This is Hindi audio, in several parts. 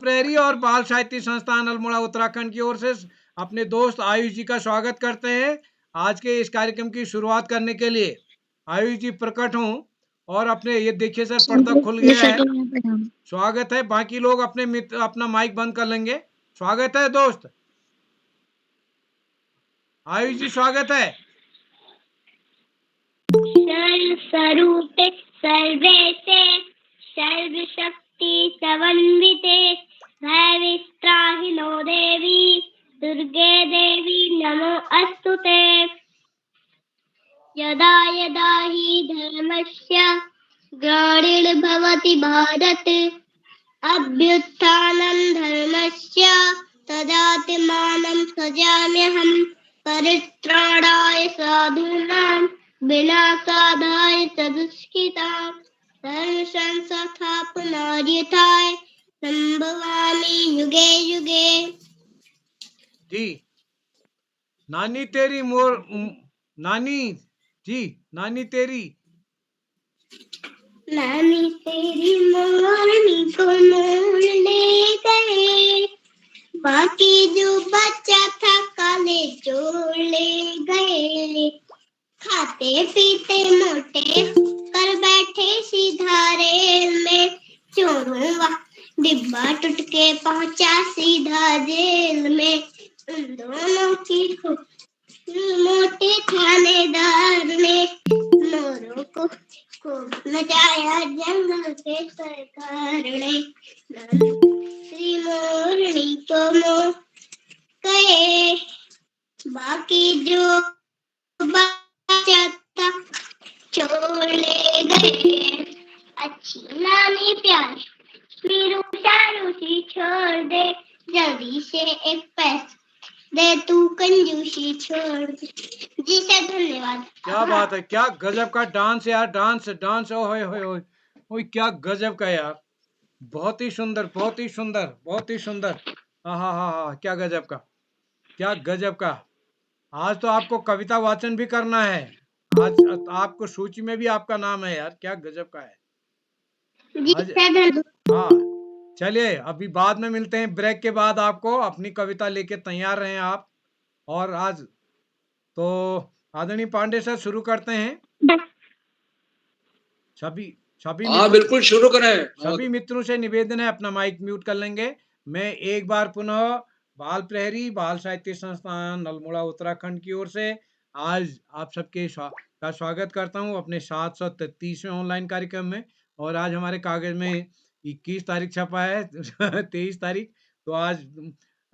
प्रहरी और बाल साहित्य संस्थान अल्मोड़ा उत्तराखंड की ओर से अपने दोस्त आयुष जी का स्वागत करते हैं। आज के इस कार्यक्रम की शुरुआत करने के लिए आयुष जी प्रकट हों और अपने ये देखिए सर पर्दा खुल गया है। स्वागत है। बाकी लोग अपने मित्र अपना माइक बंद कर लेंगे। स्वागत है दोस्त आयुष जी, स्वागत है। सर्वस्वरूपे सर्वेशे सर्वशक्ति समन्विते भयवित्राहि नो देवी दुर्गे देवी नमो अस्तुते। यदा यदा हि धर्मस्य ग्लानिर्भवति भारत अभ्युत्थानं धर्मस्य तदात्मानं सृजाम्यहम् परित्राणाय साधूनां विनाशाय सदुष्कृतां धर्म संस्थापनार्थाय संभवामि युगे युगे। जी नानी तेरी मोर नानी जी नानी तेरी मोरनी को मोर ले गए बाकी जो बच्चा था काले चोर ले गए। खाते पीते मोटे कर बैठे सीधा रेल में चोरों का डिब्बा टूट के पहुंचा सीधा जेल में। उन दोनों की मोटे थानेदार ने मोरों को नचाया जंगल के सरकार ने। श्री मोरनी को मोर गए बाकी जो बचा था चोर ले गए। अच्छी नानी प्यारी मेरू शारूसी छोड़ दे जल्दी से एक पैसा दे तू कंजूसी छोड़ दे। जी सर धन्यवाद। क्या बात है, क्या गजब का डांस यार। डांस डांस ओए होए होए ओए, क्या गजब का यार। बहुत ही सुंदर, बहुत ही सुंदर, बहुत ही सुंदर। हाँ हाँ हाँ हाँ, क्या गजब का, क्या गजब का। आज तो आपको कविता वाचन भी करना है। आज आपको सूची में भी आपका नाम है यार, क्या गजब का है जी आज। सर हाँ चलिए, अभी बाद में मिलते हैं। ब्रेक के बाद आपको अपनी कविता लेके तैयार रहें आप। और आज तो आदरणीय पांडे सर शुरू करते हैं। सभी सभी बिल्कुल शुरू करें। सभी मित्रों से निवेदन है, अपना माइक म्यूट कर लेंगे। मैं एक बार पुनः बाल प्रहरी बाल साहित्य संस्थान अल्मोड़ा उत्तराखंड की ओर से आज आप सबके का स्वागत करता हूं अपने 733वें ऑनलाइन कार्यक्रम में। और आज हमारे कागज में 21 तारीख छपा है 23 तारीख। तो आज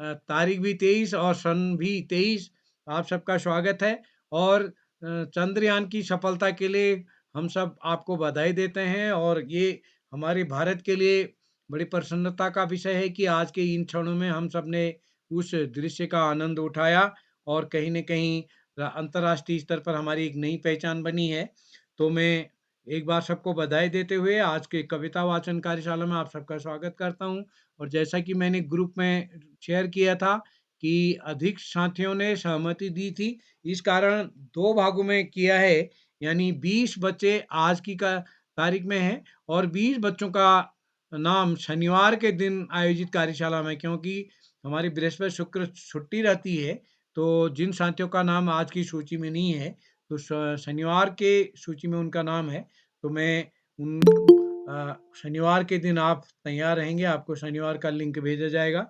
तारीख भी 23 और सन भी 23। आप सबका स्वागत है। और चंद्रयान की सफलता के लिए हम सब आपको बधाई देते हैं। और ये हमारे भारत के लिए बड़ी प्रसन्नता का विषय है कि आज के इन क्षणों में हम सब ने उस दृश्य का आनंद उठाया और कहीं न कहीं अंतर्राष्ट्रीय स्तर पर हमारी एक नई पहचान बनी है। तो मैं एक बार सबको बधाई देते हुए आज के कविता वाचन कार्यशाला में आप सबका स्वागत करता हूँ। और जैसा कि मैंने ग्रुप में शेयर किया था कि अधिक साथियों ने सहमति दी थी, इस कारण 2 भागों में किया है। यानी 20 बच्चे आज की का तारीख में हैं और 20 बच्चों का नाम शनिवार के दिन आयोजित कार्यशाला में, क्योंकि हमारी बृहस्पति शुक्र छुट्टी रहती है। तो जिन साथियों का नाम आज की सूची में नहीं है, तो शनिवार के सूची में उनका नाम है। तो मैं उन शनिवार के दिन आप तैयार रहेंगे, आपको शनिवार का लिंक भेजा जाएगा।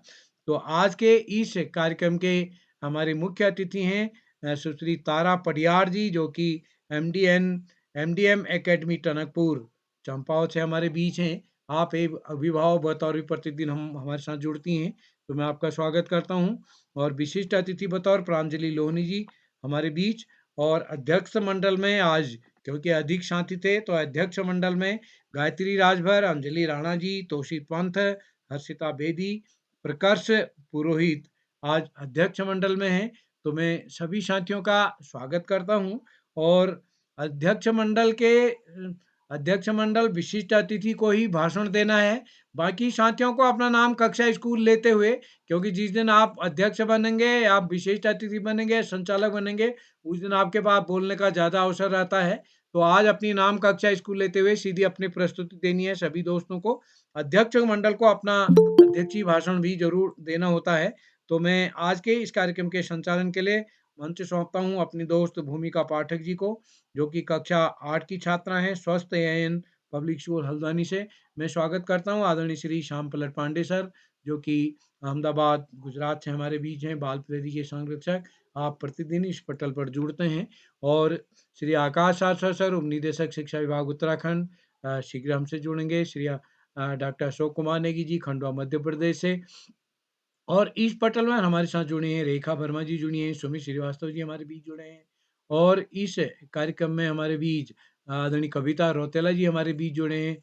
तो आज के इस कार्यक्रम के हमारे मुख्य अतिथि हैं सुश्री तारा पडियार जी, जो कि एमडीएम एकेडमी टनकपुर चंपावत से हमारे बीच हैं। आप एक अभिभावक बतौर प्रतिदिन हमारे साथ जुड़ती हैं, तो मैं आपका स्वागत करता हूं। और विशिष्ट अतिथि बतौर प्रांजलि लोहनी जी हमारे बीच। और अध्यक्ष मंडल में आज क्योंकि अधिक साथी थे, तो अध्यक्ष मंडल में गायत्री राजभर, अंजलि राणा जी, तोषित पंथ, हर्षिता बेदी, प्रकर्ष पुरोहित आज अध्यक्ष मंडल में हैं। तो मैं सभी साथियों का स्वागत करता हूं। और अध्यक्ष मंडल विशिष्ट अतिथि को ही भाषण देना है। बाकी साथियों को अपना नाम कक्षा स्कूल लेते हुए, क्योंकि जिस दिन आप अध्यक्ष बनेंगे, आप विशिष्ट अतिथि बनेंगे, संचालक बनेंगे, उस दिन आपके पास बोलने का ज़्यादा अवसर रहता है। तो आज अपनी नाम कक्षा स्कूल लेते हुए सीधी अपनी प्रस्तुति देनी है सभी दोस्तों को। अध्यक्ष मंडल को अपना अध्यक्षीय भाषण भी ज़रूर देना होता है। तो मैं आज के इस कार्यक्रम के संचालन के लिए मंच सौंपता हूँ अपनी दोस्त भूमिका पाठक जी को, जो कि कक्षा 8 की छात्रा हैं, स्वस्थ एएन पब्लिक स्कूल हल्द्वानी से। मैं स्वागत करता हूँ आदरणीय श्री श्याम पल्लव पांडे सर, जो कि अहमदाबाद, गुजरात से हमारे बीच हैं, बाल प्रेरी के संरक्षक। आप प्रतिदिन इस पटल पर जुड़ते हैं। और श्री आकाश आसर सर, उपनिदेशक शिक्षा विभाग उत्तराखंड, शीघ्र हमसे जुड़ेंगे। श्री डॉक्टर अशोक कुमार नेगी जी, खंडवा मध्य प्रदेश से। और इस पटल में हमारे साथ जुड़े हैं रेखा वर्मा जी, जुड़ी हैं, सुमित श्रीवास्तव जी हमारे बीच जुड़े हैं। और इस कार्यक्रम में हमारे बीच आदरणीय कविता रौतेला जी हमारे बीच जुड़े हैं,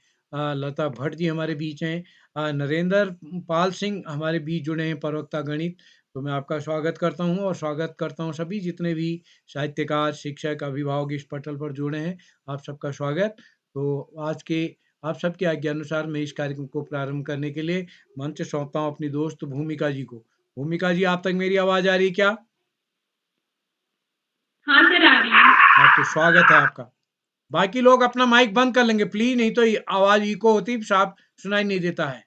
लता भट्ट जी हमारे बीच हैं, नरेंद्र पाल सिंह हमारे बीच जुड़े हैं, प्रवक्ता गणित। तो मैं आपका स्वागत करता हूँ और स्वागत करता हूँ सभी जितने भी साहित्यकार, शिक्षक, अभिभावक इस पटल पर जुड़े हैं, आप सबका स्वागत। तो आज के आप सबकी आज्ञा अनुसार मैं इस कार्यक्रम को प्रारंभ करने के लिए मंच सौंपता हूँ अपनी दोस्त भूमिका जी को। भूमिका जी, आप तक मेरी आवाज आ रही है क्या? हाँ सर, आ रही है। हाँ, तो स्वागत है आपका। बाकी लोग अपना माइक बंद कर लेंगे प्लीज, नहीं तो आवाज इको होती, साफ सुनाई नहीं देता है।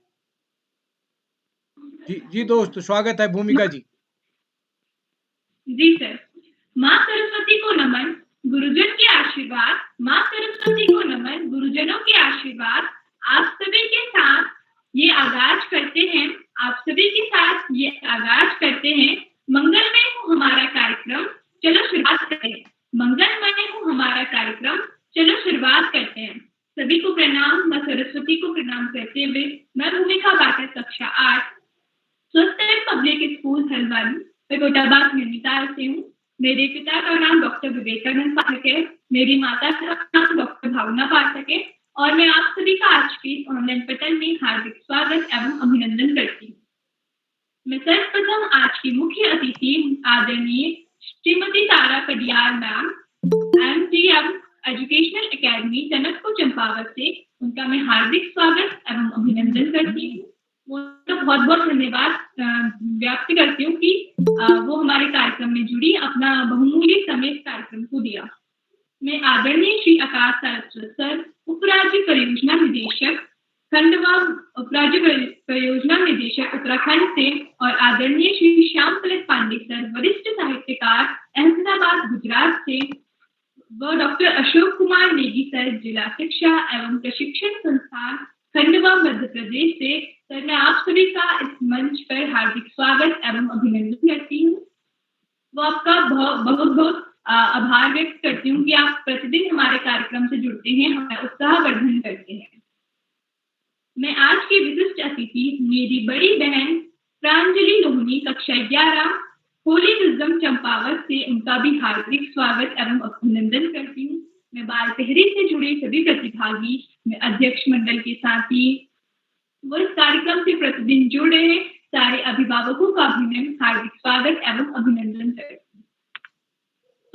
जी जी दोस्त, स्वागत है भूमिका जी। जी सर। माँ सरस्वती को नमन, गुरुजन के आशीर्वाद। माँ सरस्वती को नमन, गुरुजनों के आशीर्वाद। आप सभी के साथ ये आगाज करते हैं। आप सभी के साथ ये आगाज करते हैं। मंगलमय हो हमारा कार्यक्रम, चलो शुरुआत करते हैं। मंगलमय हो हमारा कार्यक्रम, चलो शुरुआत करते हैं। सभी को प्रणाम। माँ सरस्वती को प्रणाम करते हुए मैं भूमिका पाठक, कक्षा 8, स्वस्थ पब्लिक स्कूल हल्द्वानी, मैं कोटाबाग नैनीताल से हूँ। मेरे पिता का नाम डॉक्टर विवेकानंद पाठक है। मेरी माता का नाम डॉक्टर भावना पाठक है। और मैं आप सभी का आज के इस ऑनलाइन पटल में हार्दिक स्वागत एवं अभिनंदन करती हूँ। मैं सर्वप्रथम आज की मुख्य अतिथि आदरणीय Shrimati Tara Kadiyar ma'am, MGM educational academy Tanakpur Champawat से, उनका मैं हार्दिक स्वागत एवं अभिनंदन करती हूँ। उनका बहुत बहुत धन्यवाद व्यक्त करती हूँ कि वो हमारे कार्यक्रम में जुड़ी, अपना बहुमूल्य समय इस कार्यक्रम को दिया। मैं आदरणीय श्री आकाश सारस्वत सर, उपराज्य परियोजना निदेशक खंडवा, उपराज्य परियोजना निदेशक उत्तराखंड से, और आदरणीय श्री श्याम पल्लव पांडे सर, वरिष्ठ साहित्यकार, अहमदाबाद, गुजरात से, व डॉक्टर अशोक कुमार नेगी सर, जिला शिक्षा एवं प्रशिक्षण संस्थान खंडवा, मध्य प्रदेश से। सर, मैं आप सभी का इस मंच पर हार्दिक स्वागत एवं अभिनंदन करती हूँ। वो आपका बहुत बहुत आभार व्यक्त करती हूँ कि आप प्रतिदिन हमारे कार्यक्रम से जुड़ते हैं, हमारा उत्साहवर्धन करते हैं। मैं आज की विशिष्ट अतिथि मेरी बड़ी बहन प्रांजलि लोहनी, कक्षा 11, होली विजडम चंपावत से, उनका भी हार्दिक स्वागत एवं अभिनंदन करती हूँ। मैं बाल पहरी से जुड़े सभी प्रतिभागी, मैं अध्यक्ष मंडल के साथी, वो इस कार्यक्रम से प्रतिदिन जुड़ रहे हैं, सारे अभिभावकों का भी मैं हार्दिक स्वागत एवं अभिनंदन करती हूँ।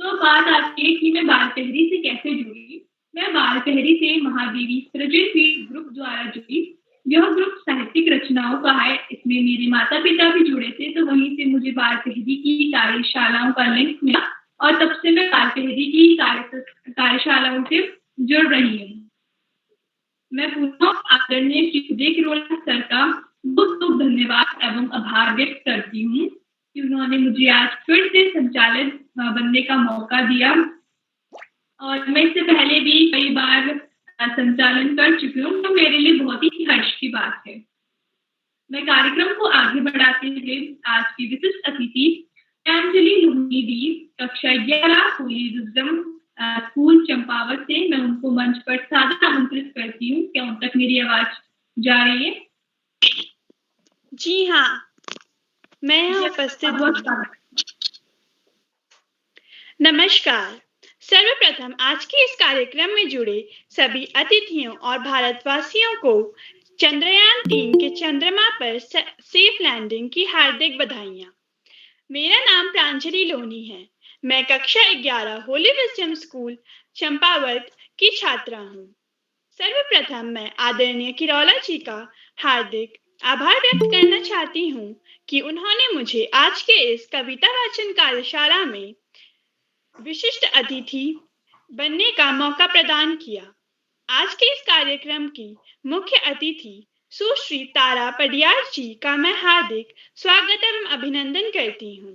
तो बात आती है कि मैं बाल पहरी से कैसे जुड़ी। मैं बाल पहरी से महादेवी सृजन पीठ ग्रुप द्वारा जुड़ी। यह ग्रुप साहित्यिक रचनाओं का है। इसमें मेरे माता पिता भी जुड़े थे, तो वहीं से मुझे बाल पहरी की कार्यशालाओं का लिंक मिला, और तब से मैं बाल पहरी की कार्यशालाओं से जुड़ रही हूँ। मैं पुनः आदरणीय श्री उदय किरोला सर का बहुत बहुत धन्यवाद एवं आभार व्यक्त करती हूँ कि उन्होंने मुझे आज फिर से संचालक बनने का मौका दिया, और मैं इससे पहले भी कई बार संचालन कर चुकी हूँ, तो मेरे लिए बहुत ही हर्ष की बात है। मैं कार्यक्रम को आगे बढ़ाते हुए आज की विशिष्ट अतिथि प्रांजलि लोहनी दी, कक्षा 11, होली विजडम स्कूल चंपावत से, मैं उनको मंच पर सादर आमंत्रित करती हूँ। क्या उन तक मेरी आवाज जा रही है? जी हाँ, मैं यहाँ उपस्थित हूँ। नमस्कार। सर्वप्रथम आज के इस कार्यक्रम में जुड़े सभी अतिथियों और भारतवासियों को चंद्रयान 3 के चंद्रमा पर सेफ लैंडिंग की हार्दिक बधाइयाँ। मेरा नाम प्रांजलि लोहनी है। मैं कक्षा 11 होली विजडम स्कूल चंपावत की छात्रा हूँ। सर्वप्रथम मैं आदरणीय किरोला जी का हार्दिक आभार व्यक्त करना चाहती हूँ कि उन्होंने मुझे आज के इस कविता वाचन कार्यशाला में विशिष्ट अतिथि बनने का मौका प्रदान किया। आज के इस कार्यक्रम की मुख्य अतिथि सुश्री तारा पडियार जी का मैं हार्दिक स्वागत एवं अभिनंदन करती हूँ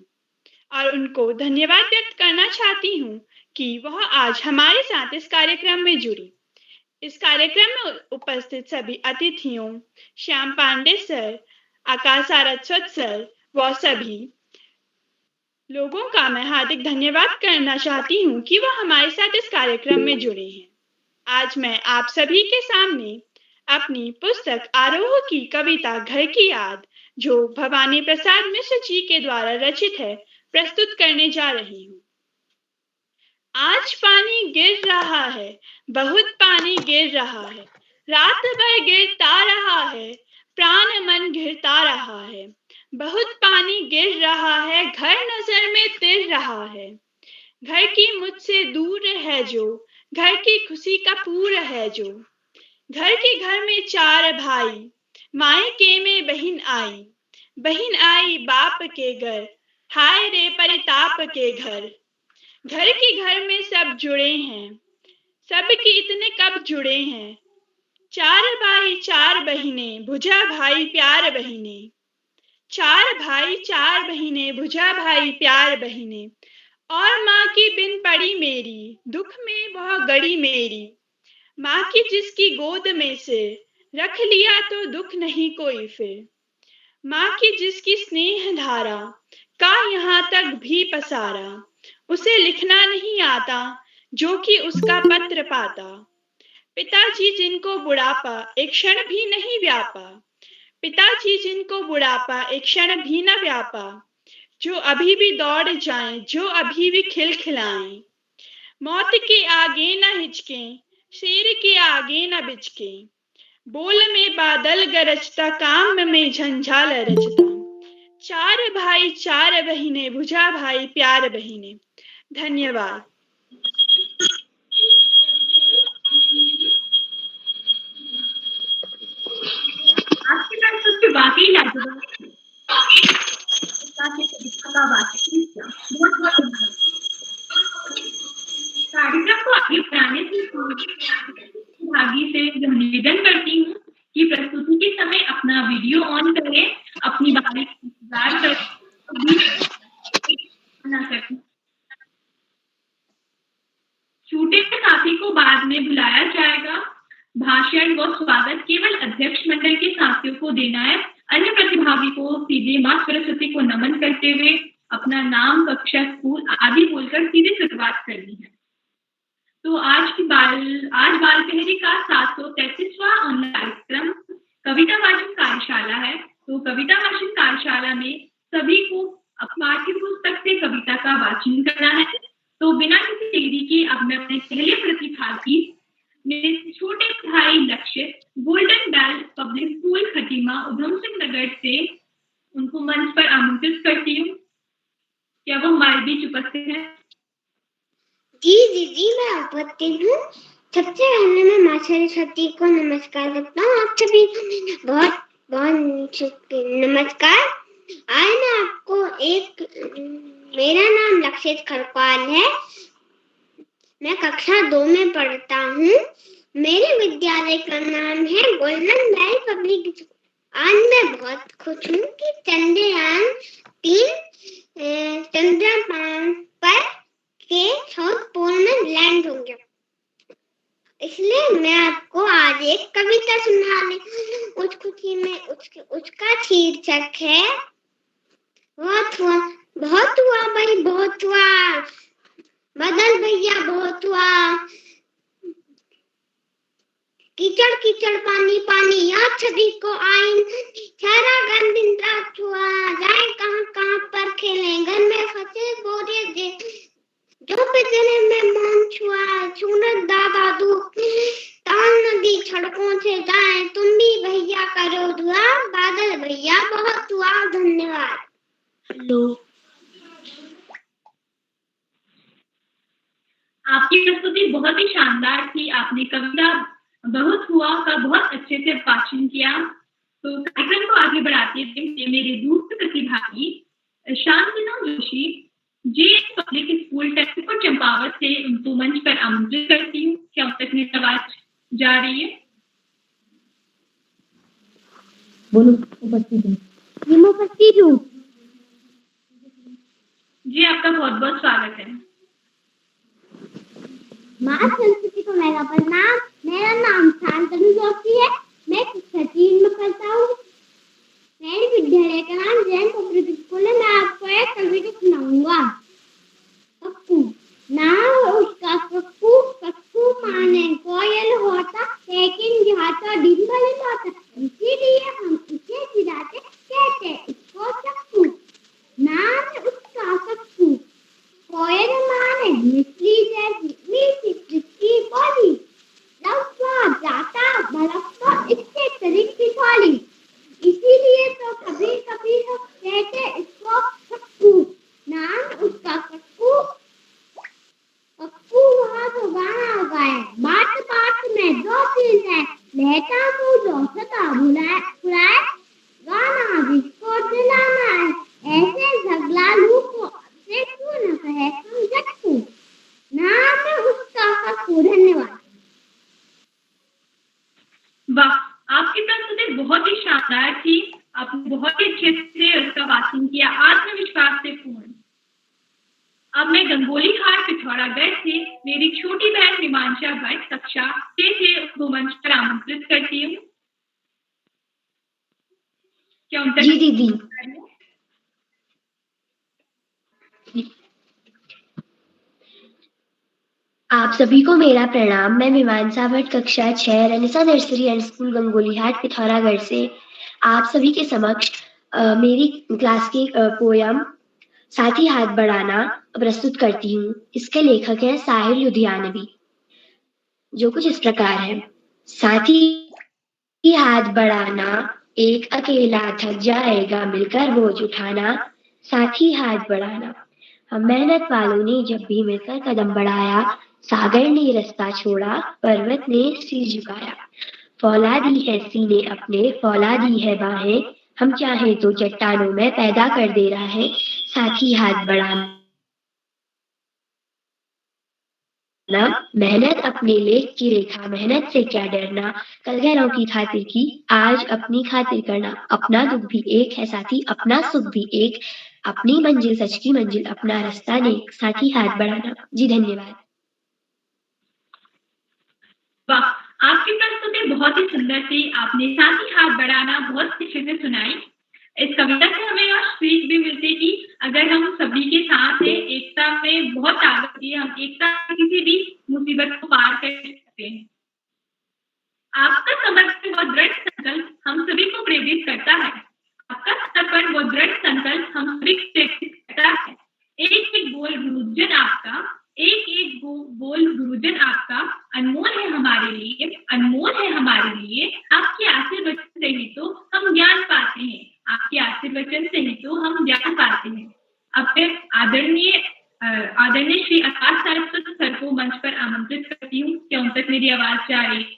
और उनको धन्यवाद व्यक्त करना चाहती हूँ कि वह आज हमारे साथ इस कार्यक्रम में जुड़ी। इस कार्यक्रम में उपस्थित सभी अतिथियों, श्याम पांडे सर, आकाश सारस्वत सर व सभी लोगों का मैं हार्दिक धन्यवाद करना चाहती हूँ कि वह हमारे साथ इस कार्यक्रम में जुड़े हैं। आज मैं आप सभी के सामने अपनी पुस्तक आरोह की कविता घर की याद, जो भवानी प्रसाद मिश्र जी के द्वारा रचित है, प्रस्तुत करने जा रही हूँ। आज पानी गिर रहा है, बहुत पानी गिर रहा है, रात भर गिरता रहा है, प्राण मन घिरता रहा है। बहुत पानी गिर रहा है, घर नजर में तिर रहा है। घर की मुझसे दूर है जो, घर की खुशी का पूर है जो। घर में 4 भाई, मायके में बहन आई बाप के घर, हाय रे परिताप के घर। घर में सब जुड़े हैं, सबके इतने कब जुड़े हैं। 4 भाई 4 बहिनें, भुजा भाई प्यार बहिने। 4 भाई 4 बहिनें, भुजा भाई प्यार बहिने। और माँ की बिन पड़ी मेरी, दुख में वह गड़ी मेरी। माँ की जिसकी गोद में से, रख लिया तो दुख नहीं कोई फिर। माँ की जिसकी स्नेह धारा, का यहाँ तक भी पसारा। उसे लिखना नहीं आता, जो कि उसका पत्र पाता। पिताजी जिनको बुढ़ापा एक क्षण भी नहीं व्यापा। पिताजी जिनको बुढ़ापा एक क्षण भी न व्यापा। जो अभी भी दौड़ जाएं, जो अभी भी खिलखिलाएं। मौत के आगे न हिचकें, शेर के आगे न बिचकें। बोल में बादल गरजता, काम में झंझाल रचता। 4 भाई 4 बहिनें, भुजा भाई प्यार बहिने। धन्यवाद। आपके पास सबसे वाकई लाजवाब का वाचन किया। बहुत बहुत धन्यवाद। कार्यक्रम को आगे बढ़ाने से भागी से निवेदन करती हूँ कि प्रस्तुति के समय अपना वीडियो ऑन करें, अपनी बारी का इंतजार करें, ना करें। छूटे साथी को बाद में बुलाया जाएगा। भाषण व स्वागत केवल अध्यक्ष मंडल के साथियों को देना है। अन्य प्रतिभागी को सीधे माँ सरस्वती को नमन करते हुए अपना नाम, कक्षा, स्कूल आदि बोलकर सीधे शुरुआत करनी है। तो आज बाल पहरी का 733वां ऑनलाइन कार्यक्रम कविता वाचन कार्यशाला है। तो कविता वाचन कार्यशाला में सभी को पाठ्य पुस्तक से कविता का वाचन करना है। तो बिना किसी देरी के अब मैं अपने पहले प्रतिभागी मेरे छोटे भाई Lakshya, golden bell public school Khatima, Udham Singh Nagar से उनको मंच पर आमंत्रित करती हूँ। क्या वो हमारे बीच उपस्थित है? जी मैं उपस्थित हूँ। सबसे पहले मैं माँ सरस्वती को नमस्कार करता हूँ। आप सभी को बहुत बहुत नमस्कार। आज मैं आपको मेरा नाम लक्षित खरपाल है। मैं कक्षा 2 में पढ़ता हूँ। मेरे विद्यालय का नाम है गोल्डन बेल पब्लिक स्कूल। आज मैं बहुत खुश हूँ कि चंद्रयान 3 चंद्रमा पर के साउथ पोल में लैंड होंगे। इसलिए मैं आपको आज एक कविता सुनाने उस खुशी में उसका शीर्षक है बहुत हुआ भाई, बहुत हुआ बदल भैया, बहुत हुआ कीचड़ कीचड़ पानी पानी, याद सभी को आइन सारा घर दिन रात हुआ। जाए कहाँ पर खेलें, घर में फंसे बोरे दे जो पिछले में मन छुआ। सूरज दादा धूप ताल नदी सड़कों से जाए, तुम भी भैया करो दुआ, बादल भैया बहुत हुआ। धन्यवाद। हेलो। आपकी प्रस्तुति बहुत ही शानदार थी। आपने कविता बहुत हुआ का बहुत अच्छे से वाचन किया। तो कार्यक्रम को आगे बढ़ाते हुए मेरे दूसरे प्रतिभागी शांतिनो जोशी जे पब्लिक स्कूल टेक्निकल चंपावत से उनको मंच पर आमंत्रित करती हूँ। क्या तकनीक आवाज जा रही है? बोलो उपस्थित हूँ। जी मैं उपस्थित हूँ। जी आपका बहुत बहुत स्वागत है। माँ सरस्वती को मेरा प्रणाम। मेरा नाम शांतनु जोशी है। मैं कक्षा 3 में पढ़ता हूँ। मेरी विद्यालय का नाम जैन पब्लिक स्कूल है। मैं आपको एक कविता सुनाऊंगा। कक्कू नाम उसका कक्कू, कक्कू माने कोयल होता, लेकिन जाता दिन भर होता, इसीलिए हम इसे चिढ़ाते, कहते इसको चक्कू। नाम उसका कक्कू, कोयल माने मिश्री जैसी मीठी जिसकी बोली, लफ्ज़ जाता भड़कता इससे करीब की थोली, इसीलिए तो कभी कभी हम कहते इसको कक्कू। नाम उसका कक्कू, कक्कू वहाँ तो गाना गाए, बात बात में जो चीज है, लहता मुँह जो सदा बुलाए, गाना जिसको दिलाना है, ऐसे झगड़ालू को से क्यों न कहे हम जट्टू। नाम उसका कक्कू। धन्यवाद। वाह, आपकी प्रस्तुति बहुत ही शानदार थी। आपने बहुत ही अच्छे से उसका वाचन किया, आत्मविश्वास से पूर्ण। अब मैं गंगोली घाट पिथौरागढ़ से मेरी छोटी बहन हिमांशा भट्ट कक्षा 6 से उसको मंच पर आमंत्रित करती हूँ। क्या उन तक जी दीदी। आप सभी को मेरा प्रणाम। मैं मीमांसा भट्ट कक्षा 6 Ranisa nursery and school Gangolihat Pithoragarh से आप सभी के समक्ष मेरी क्लास की पोयम साथी हाथ बढ़ाना प्रस्तुत करती हूँ। इसके लेखक हैं साहिल लुधियानवी, जो कुछ इस प्रकार है। साथी हाथ बढ़ाना, एक अकेला थक जाएगा, मिलकर बोझ उठाना। साथी हाथ बढ़ाना, हम मेहनत वालों ने जब भी मिलकर कदम बढ़ाया, सागर ने रास्ता छोड़ा, पर्वत ने सिर झुकाया। फौलादी है सीने अपने, फौलादी है बाहें, हम चाहे तो चट्टानों में पैदा कर दे रहा है। साथी हाथ बढ़ाना, मेहनत अपने लेख की रेखा, मेहनत से क्या डरना, कल गैरों की खातिर की, आज अपनी खातिर करना। अपना दुख भी एक है साथी, अपना सुख भी एक, अपनी मंजिल सच की मंजिल, अपना रास्ता नेक, साथी हाथ बढ़ाना। जी धन्यवाद। वाह, आपकी प्रस्तुति बहुत ही सुंदर थी। आपने साथी हाथ बढ़ाना बहुत अच्छे से सुनाई। इस कविता से हमें यह सीख भी मिलती कि अगर हम सभी के साथ हैं, एकता में बहुत ताकत है, हम एकता से किसी भी मुसीबत को पार कर सकते हैं। आपका समर्पण व दृढ़ संकल्प हम सभी को प्रेरित करता है। आपका समर्पण व दृढ़ संकल्प हम सभी को प्रेरित करता है। एक एक बोल गुरुजन आपका, एक एक बोल गुरुजन आपका अनमोल है हमारे लिए, अनमोल है हमारे लिए। आपके आशीर्वचन से ही तो हम ज्ञान पाते हैं, आपके आशीर्वचन से ही तो हम ज्ञान पाते हैं। अब फिर आदरणीय श्री आकाश सारस्वत सर को मंच पर आमंत्रित करती हूँ। क्या उन तक मेरी आवाज जा रही है?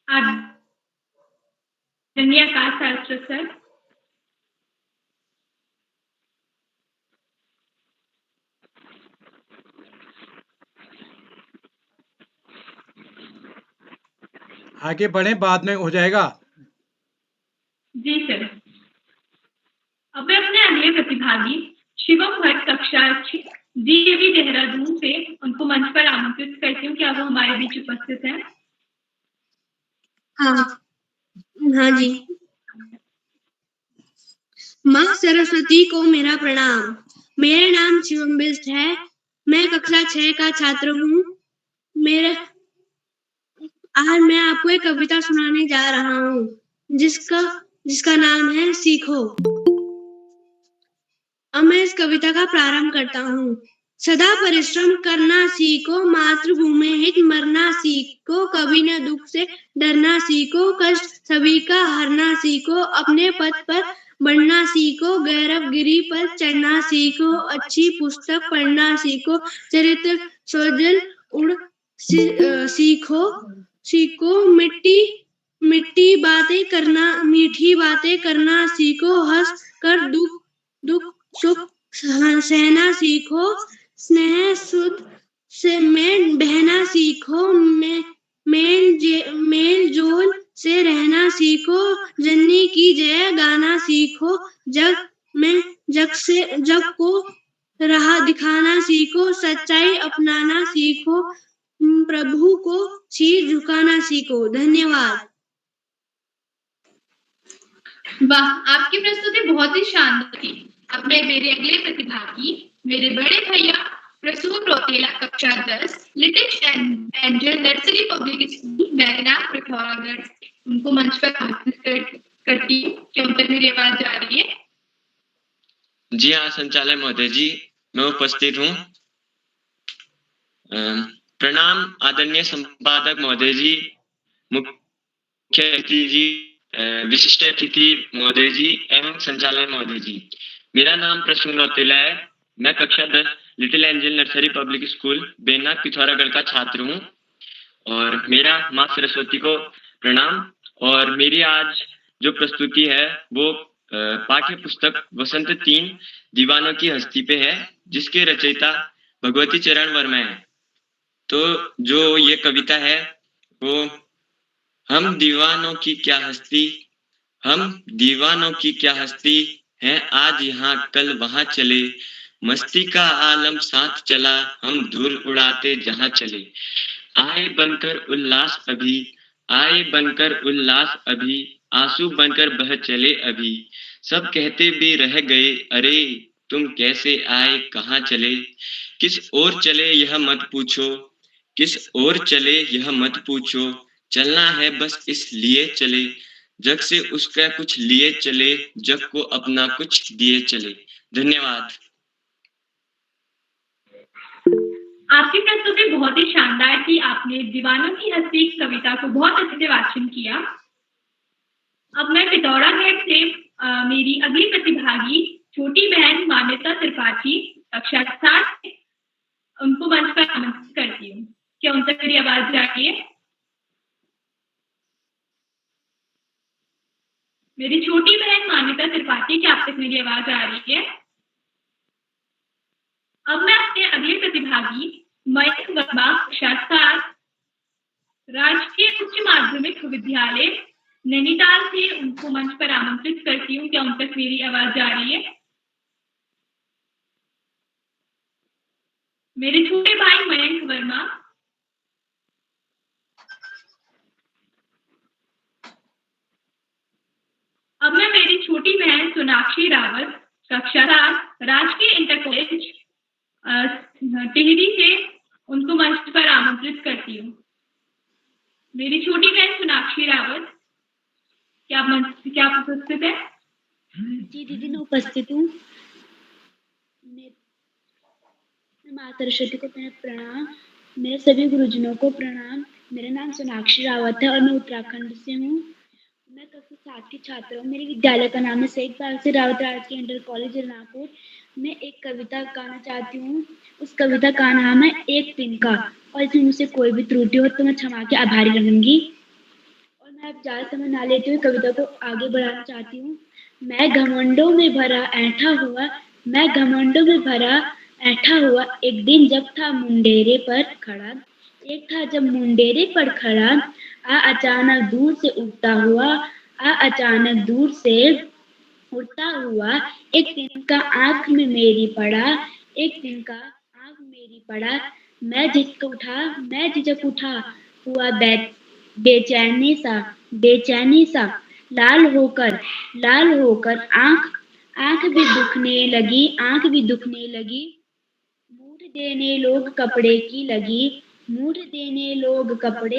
आदरणीय आकाश सारस्वत सर। आगे बढ़े, बाद में हो जाएगा। जी सर। अब मैं अपने अगले प्रतिभागी शिवम भट्ट कक्षा DAV देहरादून से उनको मंच पर आमंत्रित करती हूँ। क्या वो हमारे बीच उपस्थित हैं? हाँ जी। माँ सरस्वती को मेरा प्रणाम। मेरा नाम शिवम बिष्ट है। मैं कक्षा 6 का छात्र हूँ। आज मैं आपको एक कविता सुनाने जा रहा हूँ, जिसका नाम है सीखो। अब मैं इस कविता का प्रारंभ करता हूँ। सदा परिश्रम करना सीखो, मातृभूमि हित मरना सीखो, कभी न दुख से डरना सीखो, कष्ट सभी का हरना सीखो, अपने पथ पर बढ़ना सीखो, गैरव गिरी पर चढ़ना सीखो, अच्छी पुस्तक पढ़ना सीखो, चरित्र सौजन उड़ सीखो, मीठी बातें करना सीखो, हंस कर दुख सुख सहना सीखो, स्नेह सुध से में बहना सीखो, मेल जोल से रहना सीखो, जननी की जय गाना सीखो, जग को राह दिखाना सीखो, सच्चाई अपनाना सीखो, प्रभु को सिर झुकाना सीखो। धन्यवाद। वाह, आपकी प्रस्तुति बहुत ही शानदार थी। अब मैं मेरे अगले प्रतिभागी, मेरे बड़े भैया प्रसून रोतेला, कक्षा 10, little angel nursery public school, Bairnath, Pithoragarh, उनको मंच पर आमंत्रित करती हूँ। क्या उन तक मेरी आवाज जा रही है? जी हाँ संचालक महोदय जी, मैं उपस्थित हूँ। प्रणाम आदरणीय संपादक महोदय जी, मुख्य अतिथि जी, विशिष्ट अतिथि महोदय जी एवं संचालक महोदय जी। मेरा नाम प्रसून रौतेला है। मैं कक्षा 10 little angel nursery public school Benath Pithoragarh का छात्र हूँ और मेरा माँ सरस्वती को प्रणाम। और मेरी आज जो प्रस्तुति है वो पाठ्य पुस्तक वसंत 3 दीवानों की हस्ती पे है, जिसके रचयिता भगवती चरण वर्मा है। तो जो ये कविता है वो हम दीवानों की क्या हस्ती, हम दीवानों की क्या हस्ती है, आज यहाँ कल वहां चले, मस्ती का आलम साथ चला, हम धूल उड़ाते जहां चले। आए बनकर उल्लास अभी, आए बनकर उल्लास अभी, आंसू बनकर बह चले अभी, सब कहते भी रह गए अरे तुम कैसे आए कहाँ चले। किस ओर चले यह मत पूछो, किस ओर चले यह मत पूछो, चलना है बस इसलिए चले, जग से उसका कुछ लिए चले, जग को अपना कुछ दिए चले। धन्यवाद। आपकी प्रस्तुति बहुत ही शानदार थी। आपने दीवानों की हस्ती कविता को बहुत अच्छे से वाचन किया। अब मैं पिथौरागढ़ से मेरी अगली प्रतिभागी छोटी बहन मान्यता त्रिपाठी, कक्षा 7, उनको मंच पर आमंत्रित करती हूँ। क्या उन तक मेरी आवाज जा रही है? मेरी छोटी बहन मान्यता त्रिपाठी, क्या आप तक मेरी आवाज आ रही है? अब मैं अपने अगले प्रतिभागी मयंक वर्मा, कक्षा 7, राजकीय उच्च माध्यमिक विद्यालय नैनीताल से, उनको मंच पर आमंत्रित करती हूँ। क्या उन तक मेरी आवाज जा रही है? मेरे छोटे भाई मयंक वर्मा, अब मैं मेरी छोटी बहन सोनाक्षी रावत, कक्षा 7, राजकीय इंटर कॉलेज टिहरी से, उनको मंच पर आमंत्रित करती हूँ। मेरी छोटी बहन सोनाक्षी रावत, क्या आप उपस्थित है? जी दीदी, मैं उपस्थित हूँ। माँ सरस्वती को मेरा प्रणाम, मेरे सभी गुरुजनों को प्रणाम। मेरा नाम सोनाक्षी रावत है और मैं उत्तराखंड से हूँ। मैं कक्षा 7 की छात्र हूँ। मेरे विद्यालय का नाम है शहीद भगत सिंह रावत राजकीय इंटर कॉलेज जरनापुर। मैं एक कविता गाना चाहती हूँ। उस कविता का नाम है एक दिन का, और इसमें मुझसे कोई भी त्रुटि हो तो मैं क्षमा के आभारी रहूंगी। और मैं अब ज़्यादा समय ना लेते हुए कविता को आगे बढ़ाना चाहती हूँ। मैं घमंडों में भरा ऐंठा हुआ, मैं घमंडों में भरा ऐंठा हुआ, एक दिन जब था मुंडेरे पर खड़ा, एक था जब मुंडेरे पर खड़ा, अचानक दूर से उड़ता हुआ, अचानक दूर से उड़ता हुआ, एक दिन का आंख में मेरी पड़ा, एक दिन का आंख मेरी पड़ा, मैं झिझक उठा, हुआ बेचैनी सा, लाल होकर आंख भी दुखने लगी, मूठ देने लोग कपड़े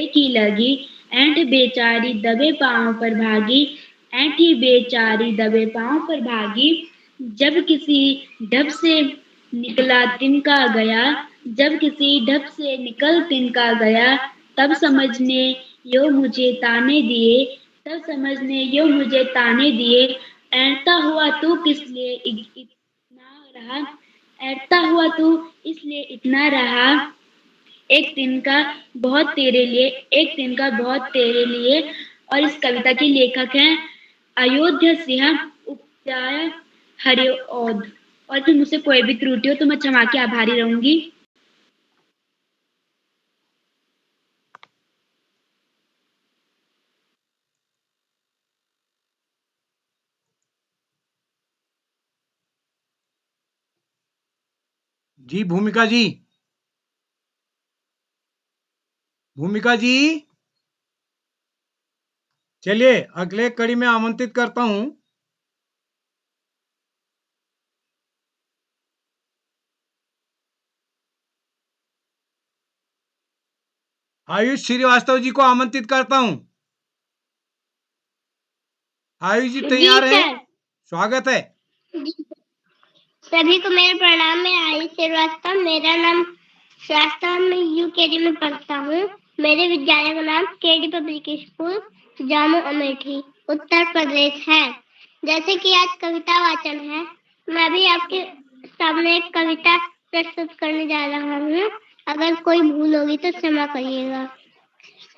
की लगी, ऐंठ बेचारी दबे पांव पर भागी, ऐंठी बेचारी दबे पांव पर भागी, जब किसी ढब से निकला तिनका गया, जब किसी ढब से निकल तिनका गया, तब समझने यो मुझे ताने दिए, ऐंठता हुआ तू किस लिए इतना रहा, ऐंठता हुआ तू इसलिए इतना रहा, एक दिन का बहुत तेरे लिए। और इस कविता के लेखक हैं अयोध्या सिंह, उपाध्याय हरिओध। और फिर मुझसे कोई भी त्रुटि हो तो मैं क्षमा की आभारी रहूंगी। जी भूमिका जी, भूमिका जी, चलिए अगले कड़ी में आमंत्रित करता हूं। आयुष श्रीवास्तव जी को आमंत्रित करता हूं। आयुष जी जी तैयार हैं? सर। स्वागत है। सभी को मेरे प्रणाम। मैं आयुष श्रीवास्तव, मेरा नाम श्रीवास्तव, मैं यूकेजी में पढ़ता हूँ। मेरे विद्यालय का नाम KD public school Jamu Amethi Uttar Pradesh है। जैसे कि आज कविता वाचन है, मैं भी आपके सामने एक कविता प्रस्तुत करने जा रहा हूँ। अगर कोई भूल होगी तो क्षमा करिएगा।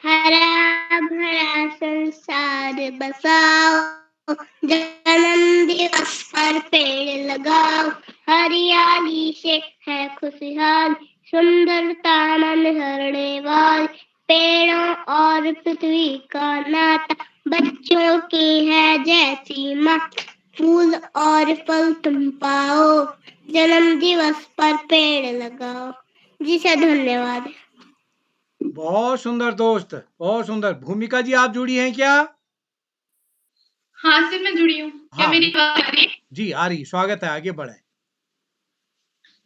हरा भरा संसार बसाओ, जन्म दिवस पर पेड़ लगाओ, हरियाली से है खुशहाल, सुंदरता मन हरने वाली, पेड़ों और पृथ्वी का नाता बच्चों की है जैसी माँ, फूल और फल तुम पाओ, जन्म दिवस पर पेड़ लगाओ। जी सर, धन्यवाद। बहुत सुंदर दोस्त, बहुत सुंदर। भूमिका जी आप जुड़ी हैं क्या? हाँ सर, मैं जुड़ी हूँ। क्या हाँ मेरी बात आ रही है? जी आ रही, स्वागत है, आगे बढ़े।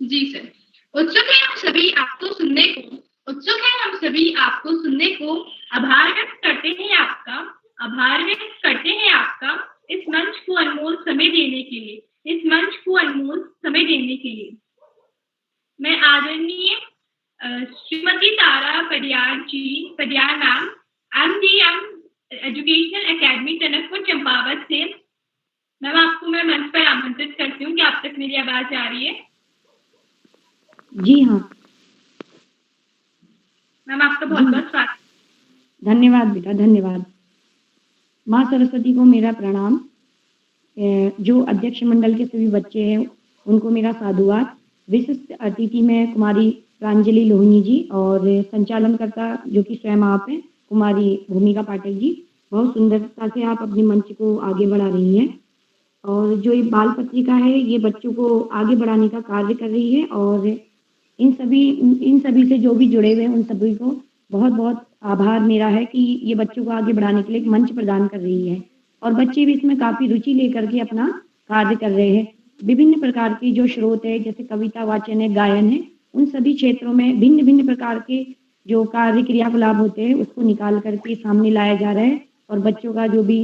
जी सर। उत्सुक है हम सभी आपको सुनने को, उत्सुक है हम सभी आपको सुनने को, आभार व्यक्त करते हैं आपका, आभार व्यक्त करते हैं आपका, इस मंच को अनमोल समय देने के लिए, इस मंच को अनमोल समय देने के लिए। मैं आदरणीय Shrimati Tara Padiyar ma'am, MDM educational academy Tanakpur Champawat से मैम आपको मैं मंच पर आमंत्रित करती हूँ कि आप तक मेरी आवाज आ रही है? जी हाँ। मैम आपका बहुत बहुत स्वागत। धन्यवाद बेटा, धन्यवाद। माँ सरस्वती को मेरा प्रणाम। जो अध्यक्ष मंडल के सभी बच्चे हैं उनको मेरा साधुवाद। विशिष्ट अतिथि में कुमारी प्रांजलि लोहनी जी और संचालनकर्ता जो कि स्वयं आप हैं कुमारी भूमिका पाठक जी। बहुत सुंदरता से आप अपने मंच को आगे बढ़ा रही हैं और जो ये बाल पत्रिका है ये बच्चों को आगे बढ़ाने का कार्य कर रही है और इन सभी से जो भी जुड़े हुए हैं उन सभी को बहुत बहुत आभार मेरा है कि ये बच्चों को आगे बढ़ाने के लिए एक मंच प्रदान कर रही है और बच्चे भी इसमें काफ़ी रुचि लेकर के अपना कार्य कर रहे हैं। विभिन्न प्रकार की जो स्रोत है जैसे कविता वाचन है, गायन है, उन सभी क्षेत्रों में भिन्न भिन्न प्रकार के जो कार्य क्रियाकलाप होते हैं उसको निकाल करके सामने लाया जा रहा है और बच्चों का जो भी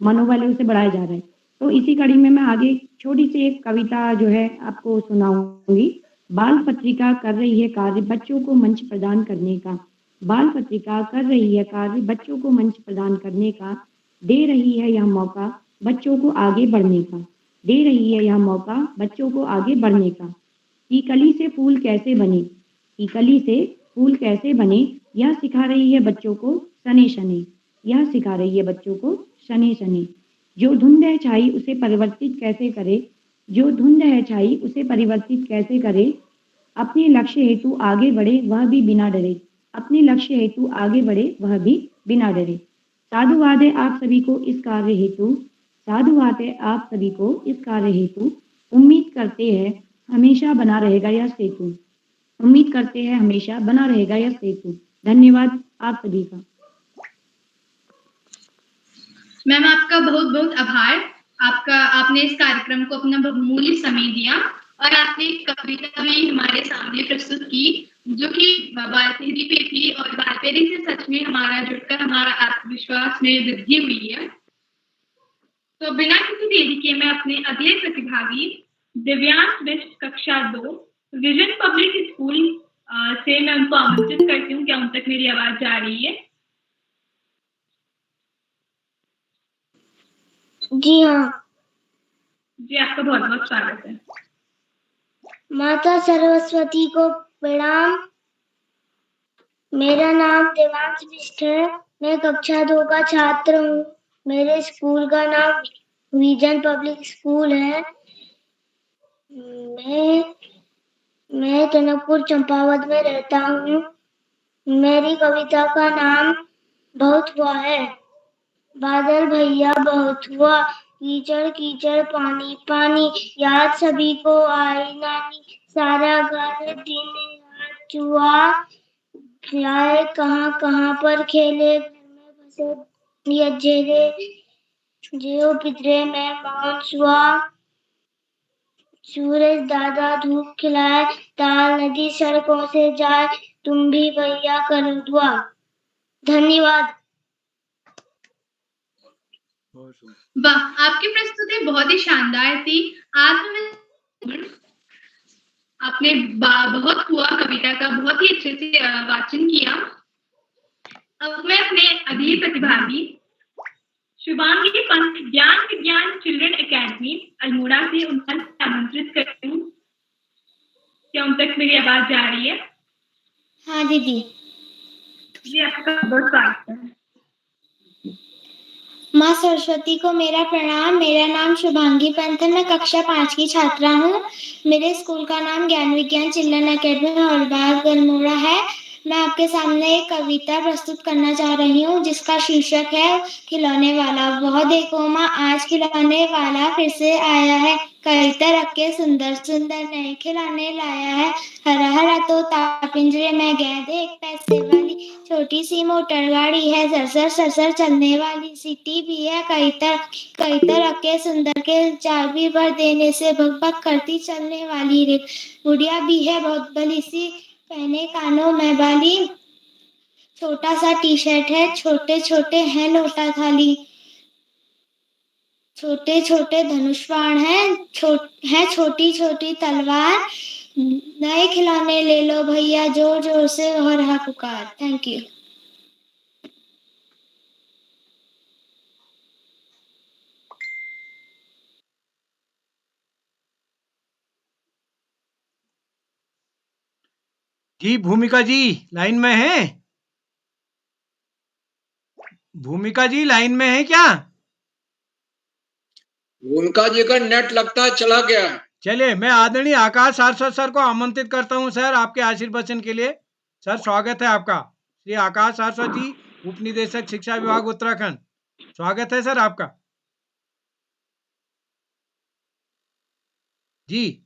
मनोबल है उसे बढ़ाया जा रहा है। तो इसी कड़ी में मैं आगे छोटी सी एक कविता जो है आपको सुनाऊंगी। बाल पत्रिका कर रही है कार्य बच्चों को मंच प्रदान करने का, बाल पत्रिका कर रही है कार्य बच्चों को मंच प्रदान करने का, दे रही है यह मौका बच्चों को आगे बढ़ने का, दे रही है यह मौका बच्चों को आगे बढ़ने का। कि कली से फूल कैसे बने, कि कली से फूल कैसे बने, यह सिखा रही है बच्चों को शनै शनै, यह सिखा रही है बच्चों को शनै शनै। जो धुंध है छाई उसे परिवर्तित कैसे करे, जो धुंध है छाई उसे परिवर्तित कैसे करे, अपने लक्ष्य हेतु आगे बढ़े वह भी बिना डरे, अपने लक्ष्य हेतु आगे बढ़े वह भी बिना डरे। साधुवाद है आप सभी को इस कार्य हेतु, साधुवाद है आप सभी को इस कार्य हेतु, उम्मीद करते हैं हमेशा बना रहेगा यह सेतु, उम्मीद करते हैं हमेशा बना रहेगा यह सेतु। धन्यवाद आप सभी का। मैम आपका बहुत बहुत आभार। आपने इस कार्यक्रम को अपना बहुमूल्य समय दिया और आपने एक कविता भी हमारे सामने प्रस्तुत की जो कि बालपहरी पे थी और बालपहरी से सच में हमारा जुड़कर हमारा आत्मविश्वास में वृद्धि हुई है। तो बिना किसी देरी के मैं अपने अगले प्रतिभागी दिव्यांश बिष्ट कक्षा 2 विजन पब्लिक स्कूल से मैं उनको आमंत्रित करती हूँ। क्या उन तक मेरी आवाज जा रही है? जी हाँ। जी आपका बहुत बहुत स्वागत है। माता सरस्वती को प्रणाम। मेरा नाम देवांश बिष्ट है। मैं कक्षा 2 का छात्र हूँ। मेरे स्कूल का नाम विजन पब्लिक स्कूल है। मैं टनकपुर चंपावत में रहता हूँ। मेरी कविता का नाम बहुत हुआ है। बादल भैया बहुत हुआ, कीचड़ कीचड़ पानी पानी, याद सभी को आई नानी, सारा घर दिन रात चुआ, जाए कहाँ कहाँ पर खेले, घर में बसे यज्जेरे, जेओ पितरे में मानसुआ, सूरज दादा धूप खिलाए, ताल नदी सड़कों से जाए, तुम भी भैया करो दुआ। धन्यवाद। वाह, आपकी प्रस्तुति बहुत ही शानदार थी। आपने बहुत हुआ कविता का बहुत ही अच्छे से वाचन किया। अब मैं अपने अगली प्रतिभागी शुभांगी पंत ज्ञान विज्ञान चिल्ड्रन एकेडमी अल्मोड़ा से उन्हें आमंत्रित करती हूँ। क्या उन तक मेरी आवाज जा रही है? हाँ दीदी। जी, आपका बहुत स्वागत है। माँ सरस्वती को मेरा प्रणाम। मेरा नाम शुभांगी पंत है। मैं कक्षा 5 की छात्रा हूँ। मेरे स्कूल का नाम ज्ञान विज्ञान चिल्ड्रन एकेडमी हॉलबाग अल्मोड़ा है। मैं आपके सामने एक कविता प्रस्तुत करना चाह रही हूँ जिसका शीर्षक है खिलौने वाला। वह देखो माँ, आज खिलौने वाला फिर से आया है, कविता रख के सुंदर सुंदर नए खिलौने लाया है। हरा हरा तोता पिंजरे में गेंद, एक पैसे वाली छोटी सी मोटर गाड़ी है, सरसर सरसर चलने वाली, सीटी भी है, कविता रख के सुंदर के चाबी भर देने से भग भग करती चलने वाली रे। गुड़िया भी है बहुत भली सी, पहने कानों में बाली, छोटा सा टी शर्ट है, छोटे छोटे हैं लोटा थाली, छोटे छोटे धनुष बाण है छोटी छोटी तलवार, नए खिलौने ले लो भैया, जोर जोर से हो रहा पुकार। Thank you. जी भूमिका जी लाइन में है? भूमिका जी लाइन में है क्या? भूमिका जी का नेट लगता है चला गया है। चलिए, मैं आदरणीय आकाश सारस्वत सर को आमंत्रित करता हूं सर आपके आशीर्वचन के लिए। सर स्वागत है आपका। श्री आकाश सारस्वत जी, उप निदेशक शिक्षा विभाग उत्तराखंड, स्वागत है सर आपका। जी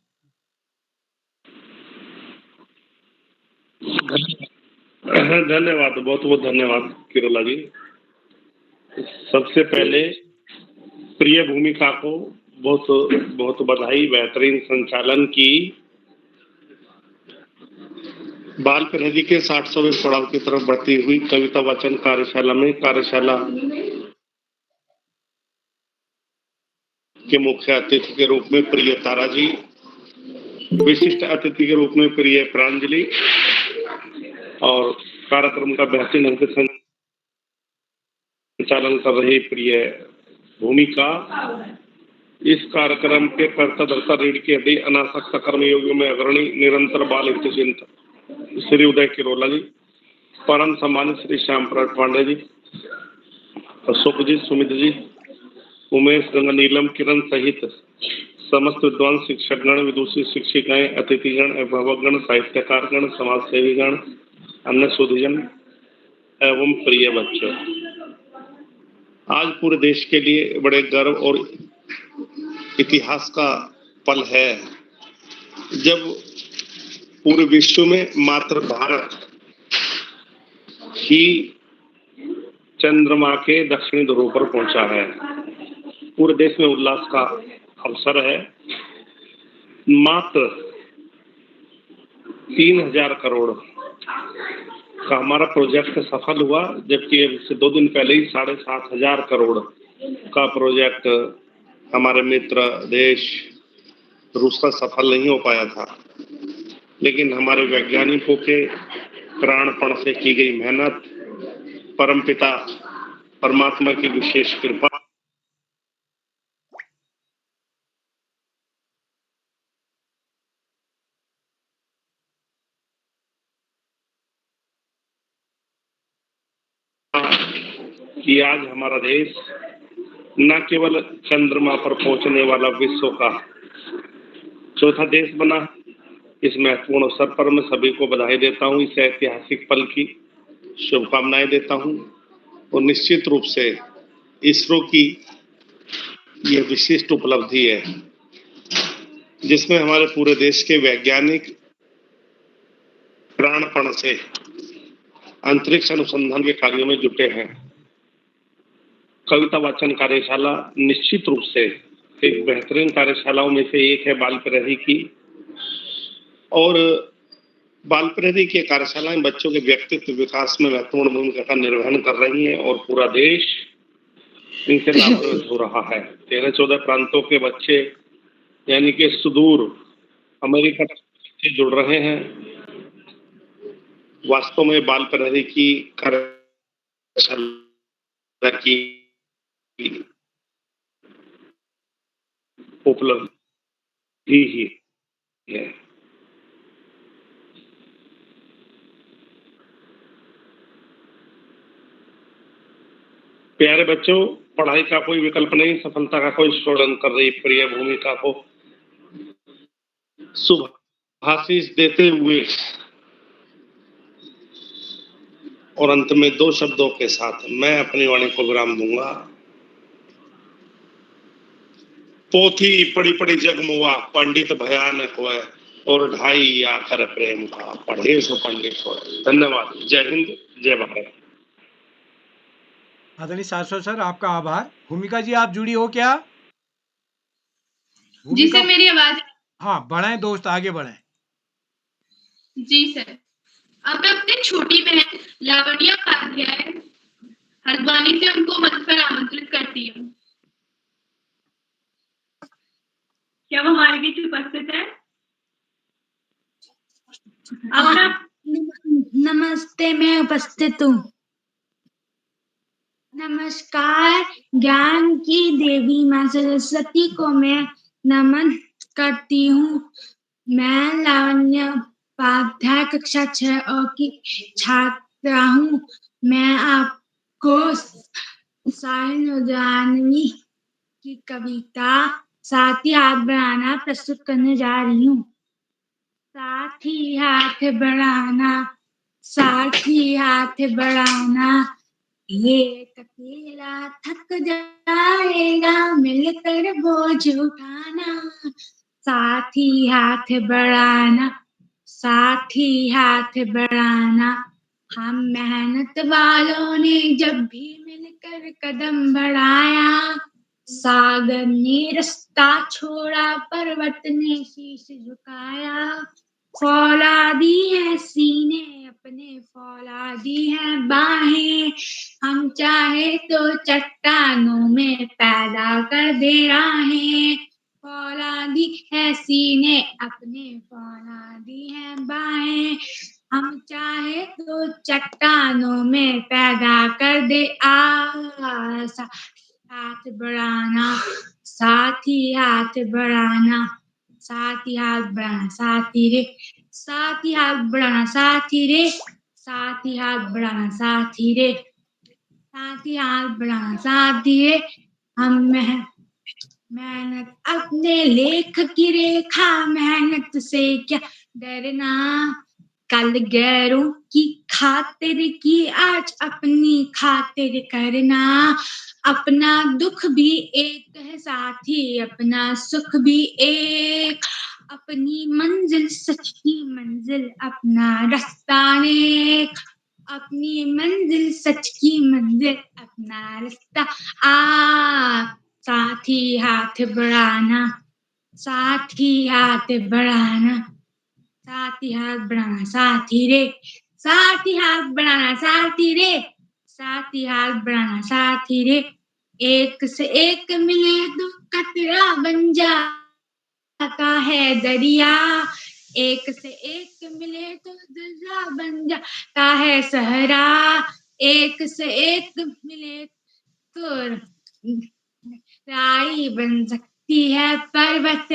धन्यवाद, बहुत बहुत धन्यवाद किरोला जी। सबसे पहले प्रिय भूमिका को बहुत बहुत बधाई, बेहतरीन संचालन की। बाल प्रहरी के 600वें पड़ाव की तरफ बढ़ती हुई कविता वाचन कार्यशाला में कार्यशाला के मुख्य अतिथि के रूप में प्रिय तारा जी, विशिष्ट अतिथि के रूप में प्रिय प्रांजलि और कार्यक्रम का बेहतरीन ढंग से संचालन कर रही प्रिय भूमिका, इस कार्यक्रम के कर्ता धर्ता रीढ़ की हड्डी अनासक्त कर्मयोगियों में अग्रणी निरंतर बाल हितचिंतक श्री उदय किरोला जी, परम सम्मानित श्री श्याम प्रसाद पांडे जी, अशोक जी, सुमित जी, उमेश, गंगा, नीलम, किरण सहित समस्त विद्वान शिक्षकगण, विदुषी शिक्षिकाएं, अतिथिगण, अभिभावकगण, साहित्यकारगण, समाज सेवीगण, अन्य सुधीजन एवं प्रिय बच्चों, आज पूरे देश के लिए बड़े गर्व और इतिहास का पल है जब पूरे विश्व में मात्र भारत ही चंद्रमा के दक्षिणी ध्रुव पर पहुंचा है। पूरे देश में उल्लास का अवसर है। मात्र 3000 करोड़ का हमारा प्रोजेक्ट सफल हुआ, जबकि इससे 2 दिन पहले ही 7500 करोड़ का प्रोजेक्ट हमारे मित्र देश रूस का सफल नहीं हो पाया था। लेकिन हमारे वैज्ञानिकों के प्राणपण से की गई मेहनत, परमपिता परमात्मा की विशेष कृपा, कि आज हमारा देश न केवल चंद्रमा पर पहुंचने वाला विश्व का चौथा देश बना। इस महत्वपूर्ण अवसर पर मैं सभी को बधाई देता हूँ, इस ऐतिहासिक पल की शुभकामनाएं देता हूँ और निश्चित रूप से इसरो की यह विशिष्ट उपलब्धि है जिसमें हमारे पूरे देश के वैज्ञानिक प्राणपण से अंतरिक्ष अनुसंधान के कार्यों में जुटे हैं। कविता वाचन कार्यशाला निश्चित रूप से एक बेहतरीन कार्यशालाओं में से एक है बाल प्रहरी की, और बाल प्रहरी की कार्यशालाएं बच्चों के व्यक्तित्व विकास में महत्वपूर्ण भूमिका का निर्वहन कर रही हैं और पूरा देश इनसे लाभान्वित हो रहा है। 13-14 प्रांतों के बच्चे यानी कि सुदूर अमेरिका से जुड़ रहे हैं। वास्तव में बाल प्रहरी की कार्यशाला की उपलब्धि ही है। प्यारे बच्चों, पढ़ाई का कोई विकल्प नहीं, सफलता का कोई शोधन कर रही प्रिय भूमिका को शुभाशीष देते हुए और अंत में 2 शब्दों के साथ मैं अपनी वाणी को विराम दूंगा। पोथी पड़ी पड़ी जगमुआ, पंडित भयानक हुआ और ढाई आकर प्रेम का, पढ़े सो पंडित हो। धन्यवाद। जय हिंद, जय भारत। आदरणीय शाश्वत सर, आपका आभार। भूमिका जी, आप जुड़ी हो क्या? जी सर, मेरी आवाज। हाँ, बढ़ाएं दोस्त, आगे बढ़ाएं। जी सर, अब मैं अपनी छोटी बहन लावण्या उपाध्याय हल्द्वानी से उनको मंच पर आमंत्रित करती हूँ। क्या वो हमारे बीच उपस्थित है? नमस्ते, मैं उपस्थित हूँ। नमस्कार। ज्ञान की देवी माँ सरस्वती को मैं नमन करती हूँ। मैं लावण्या उपाध्याय कक्षा 6 की छात्रा हूँ। मैं आपको साहिल की कविता साथ ही हाथ बढ़ाना प्रस्तुत करने जा रही हूँ। साथ ही हाथ बढ़ाना, साथ ही हाथ बढ़ाना, एक अकेला थक जाएगा, मिलकर बोझ उठाना। साथ ही हाथ बढ़ाना, साथ ही हाथ बढ़ाना, हम मेहनत वालों ने जब भी मिलकर कदम बढ़ाया, सागर ने रास्ता छोड़ा, पर्वत ने शीश झुकाया। फौलादी है सीने अपने, फौलादी है बाहें, हम चाहे तो चट्टानों में पैदा कर दे राहें। फौलादी है सीने अपने, फौलादी है बाहें, हम चाहे तो चट्टानों में पैदा कर दे। हाथ बढ़ाना, साथ ही हाथ बढ़ाना, साथ ही हाथ बढ़ाना, साथ ही रे, साथ ही हाथ बढ़ाना, साथ ही रे, साथ ही हाथ बढ़ाना, साथ ही रे, साथ ही हाथ बढ़ाना, साथ ही रे। हम मेहनत अपने लेख की रेखा, मेहनत से क्या डरना, कल गैरों की खातिर की आज अपनी खातिर करना। अपना दुख भी एक है साथी, अपना सुख भी एक, अपनी मंजिल सच की मंजिल, अपना रास्ता नेक, अपनी मंजिल सच की मंजिल, अपना रास्ता। साथ ही हाथ बढ़ाना, साथ ही हाथ बढ़ाना, साथ ही हाथ बढ़ाना, साथ ही रे, साथ ही हाथ बढ़ाना, साथ ही रे, साथ ही हाथ बढ़ाना, साथ ही रे। एक से एक मिले तो कतरा बन जाता है दरिया, एक से एक मिले तो दरिया बन जाता है सहरा, एक से एक मिले तो राई बन सकती है पर्वत,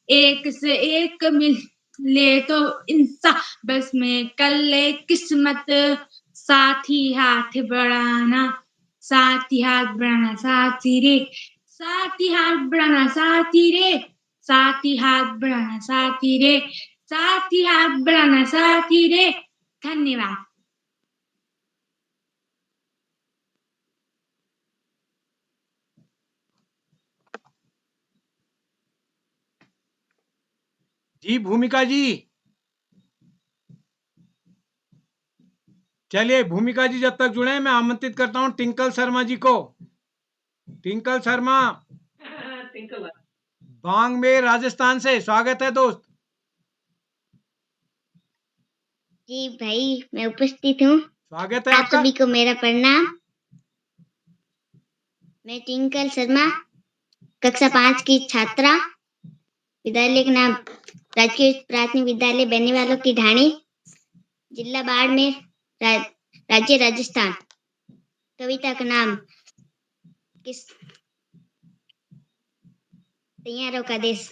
एक से एक मिले तो इंसान बस में कर ले किस्मत। साथ ही हाथ बढ़ाना, साथ ही हाथ बढ़ाना, साथ ही रे, साथ ही हाथ बढ़ाना, साथ ही रे, साथ ही हाथ बढ़ाना साथी रे, साथ ही हाथ बढ़ाना साथी रे। धन्यवाद। जी भूमिका जी, चलिए भूमिका जी जब तक जुड़े हैं, मैं आमंत्रित करता हूं टिंकल शर्मा जी को। टिंकल शर्मा बांगमेर राजस्थान से, स्वागत है दोस्त। जी भाई, मैं उपस्थित हूँ। स्वागत है आप आपका। सभी को मेरा प्रणाम। मैं टिंकल शर्मा, कक्षा 5 की छात्रा, विद्यालय का नाम राजकीय प्राथमिक विद्यालय बेनीवालों की ढाणी, जिला बाड़मेर, राज्य राजस्थान। कविता का नाम किस तैयारों का देश।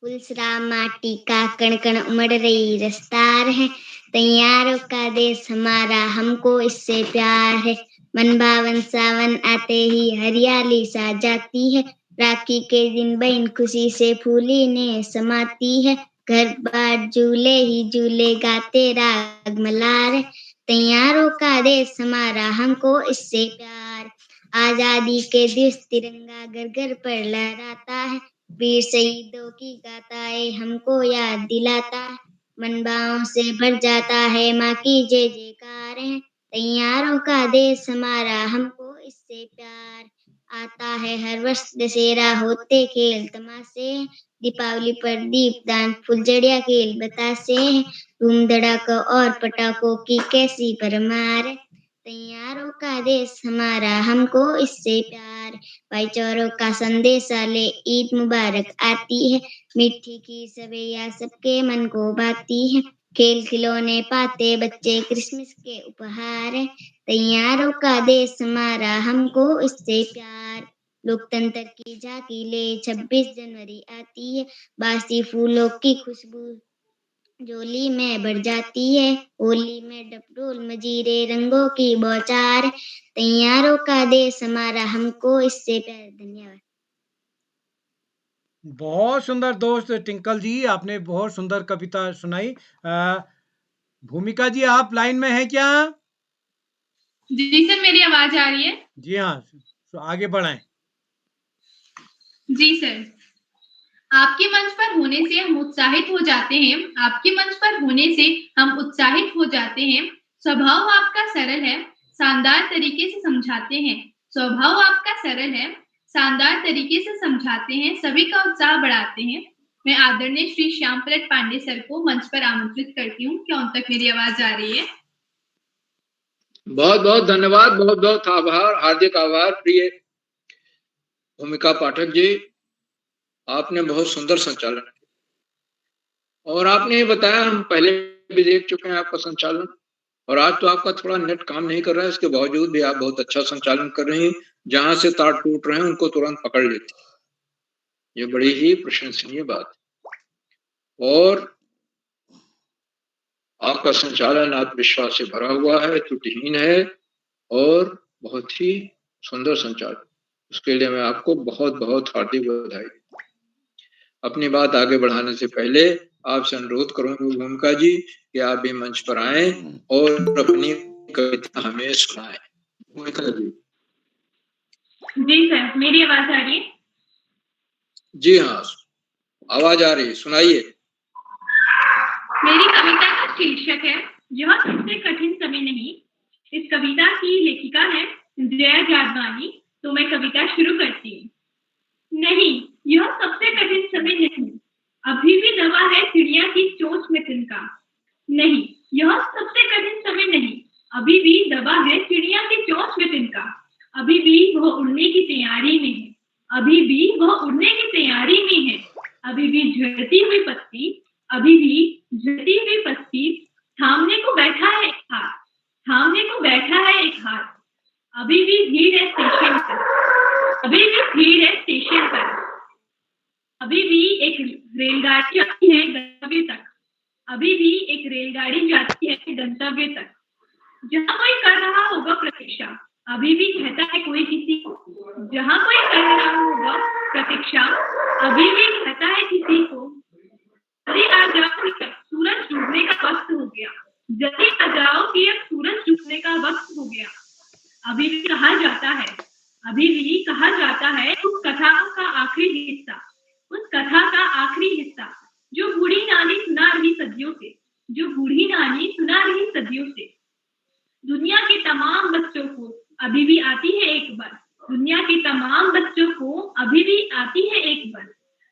फुलसराम माटी का कण कण उमड़ रही रफ्तार है, तैयारों का देश हमारा, हमको इससे प्यार है। मन भावन सावन आते ही हरियाली सा जाती है, राखी के दिन बहन खुशी से फूली ने समाती है। घर बार झूले ही झूले गाते राग मल्हार है, तैयारों का देश हमारा, हमको इससे प्यार। आजादी के दिवस तिरंगा घर घर पर लहराता है, वीर शहीदों की गाथाएं हमको याद दिलाता है। मन भावों से भर जाता है, माँ की जय जयकार है, तैयारों का देश हमारा, हमको इससे प्यार। आता है हर वर्ष दशहरा, होते खेल तमाशे, दीपावली पर दीपदान फुलझड़िया खेल बतासे, धूम धड़ाका और पटाखों की कैसी भरमार है, तैयारों का देश हमारा, हमको इससे प्यार। भाईचारों का संदेशा ले ईद मुबारक आती है, मीठी की सवैया सबके मन को भाती है, खेल खिलौने पाते बच्चे क्रिसमस के उपहार है, तैयारों का देश हमारा, हमको इससे प्यार। लोकतंत्र की झांकी ले 26 जनवरी आती है, बासी फूलों की खुशबू झोली में बढ़ जाती है, होली में डबडोल मजीरे रंगों की बौछार, तैयारों का देश हमारा, हमको इससे प्यार। धन्यवाद। बहुत सुंदर दोस्त टिंकल जी, आपने बहुत सुंदर कविता सुनाई। भूमिका जी आप लाइन में हैं क्या? जी सर, मेरी आवाज आ रही है? जी हाँ, तो आगे बढ़ाएं। जी सर। आपके मंच पर होने से हम उत्साहित हो जाते हैं, आपके मंच पर होने से हम उत्साहित हो जाते हैं। स्वभाव आपका सरल है, शानदार तरीके से समझाते हैं। स्वभाव आपका सरल है, शानदार तरीके से समझाते हैं, सभी का उत्साह बढ़ाते हैं। मैं आदरणीय श्री श्याम प्रसाद पांडे सर को मंच पर आमंत्रित करती हूँ। क्या उन तक मेरी आवाज आ रही है? बहुत बहुत धन्यवाद, बहुत बहुत आभार, हार्दिक आभार प्रिय भूमिका पाठक जी, आपने बहुत सुंदर संचालन किया और आपने ये बताया, हम पहले भी देख चुके हैं आपका संचालन, और आज तो आपका थोड़ा नेट काम नहीं कर रहा है, इसके बावजूद भी आप बहुत अच्छा संचालन कर रहे हैं। जहां से तार टूट रहे हैं उनको तुरंत पकड़ लेते हैं, ये बड़ी ही प्रशंसनीय बात है। और आपका संचालन आत्मविश्वास से भरा हुआ है, त्रुटिहीन है और बहुत ही सुंदर संचालन, उसके लिए मैं आपको बहुत बहुत हार्दिक बधाई। अपनी बात आगे बढ़ाने से पहले आपसे अनुरोध करूंगा भूमिका जी कि आप भी मंच पर आएं और अपनी कविता हमें सुनाएं। भूमिका जी। जी सर, मेरी आवाज आ रही है? जी हाँ, आवाज आ रही है, सुनाइए। मेरी कविता का शीर्षक है यह सबसे कठिन समय नहीं। इस कविता की लेखिका है जया जादवानी। तो मैं कविता शुरू करती हूँ। नहीं, यह सबसे कठिन समय नहीं, अभी भी दबा है चिड़िया की चोंच में तिनका। नहीं, यह सबसे कठिन समय नहीं, अभी भी दबा है चिड़िया की चोंच में तिनका। अभी भी वह उड़ने की तैयारी में है, अभी भी वह उड़ने की तैयारी में है। अभी भी झड़ती हुई पत्ती, अभी भी झड़ती हुई पत्ती, थामने को बैठा है एक हाथ, थामने को बैठा है एक हाथ। अभी भी भीड़ है स्टेशन पर, अभी भी भीड़ है स्टेशन पर। अभी भी एक रेलगाड़ी जाती है गंतव्य तक, अभी भी एक रेलगाड़ी जाती है गंतव्य तक। जहाँ कोई कर रहा होगा प्रतीक्षा, अभी भी कहता है कोई किसी को। जहाँ कोई कह रहा हो वक्त प्रतीक्षा, अभी भी कहता है किसी को जल्दी आ जाओ कि अब सूरज डूबने का वक्त हो गया, जल्दी आ जाओ कि अब सूरज डूबने का वक्त हो गया। अभी भी कहा जाता है, अभी भी कहा जाता है उस कथा का आखिरी हिस्सा, उस कथा का आखिरी हिस्सा जो बूढ़ी नानी सुना रही सदियों से, जो बूढ़ी नानी सुना रही सदियों से। दुनिया के तमाम बच्चों को अभी भी आती है एक बार, दुनिया के तमाम बच्चों को अभी भी आती है एक बार।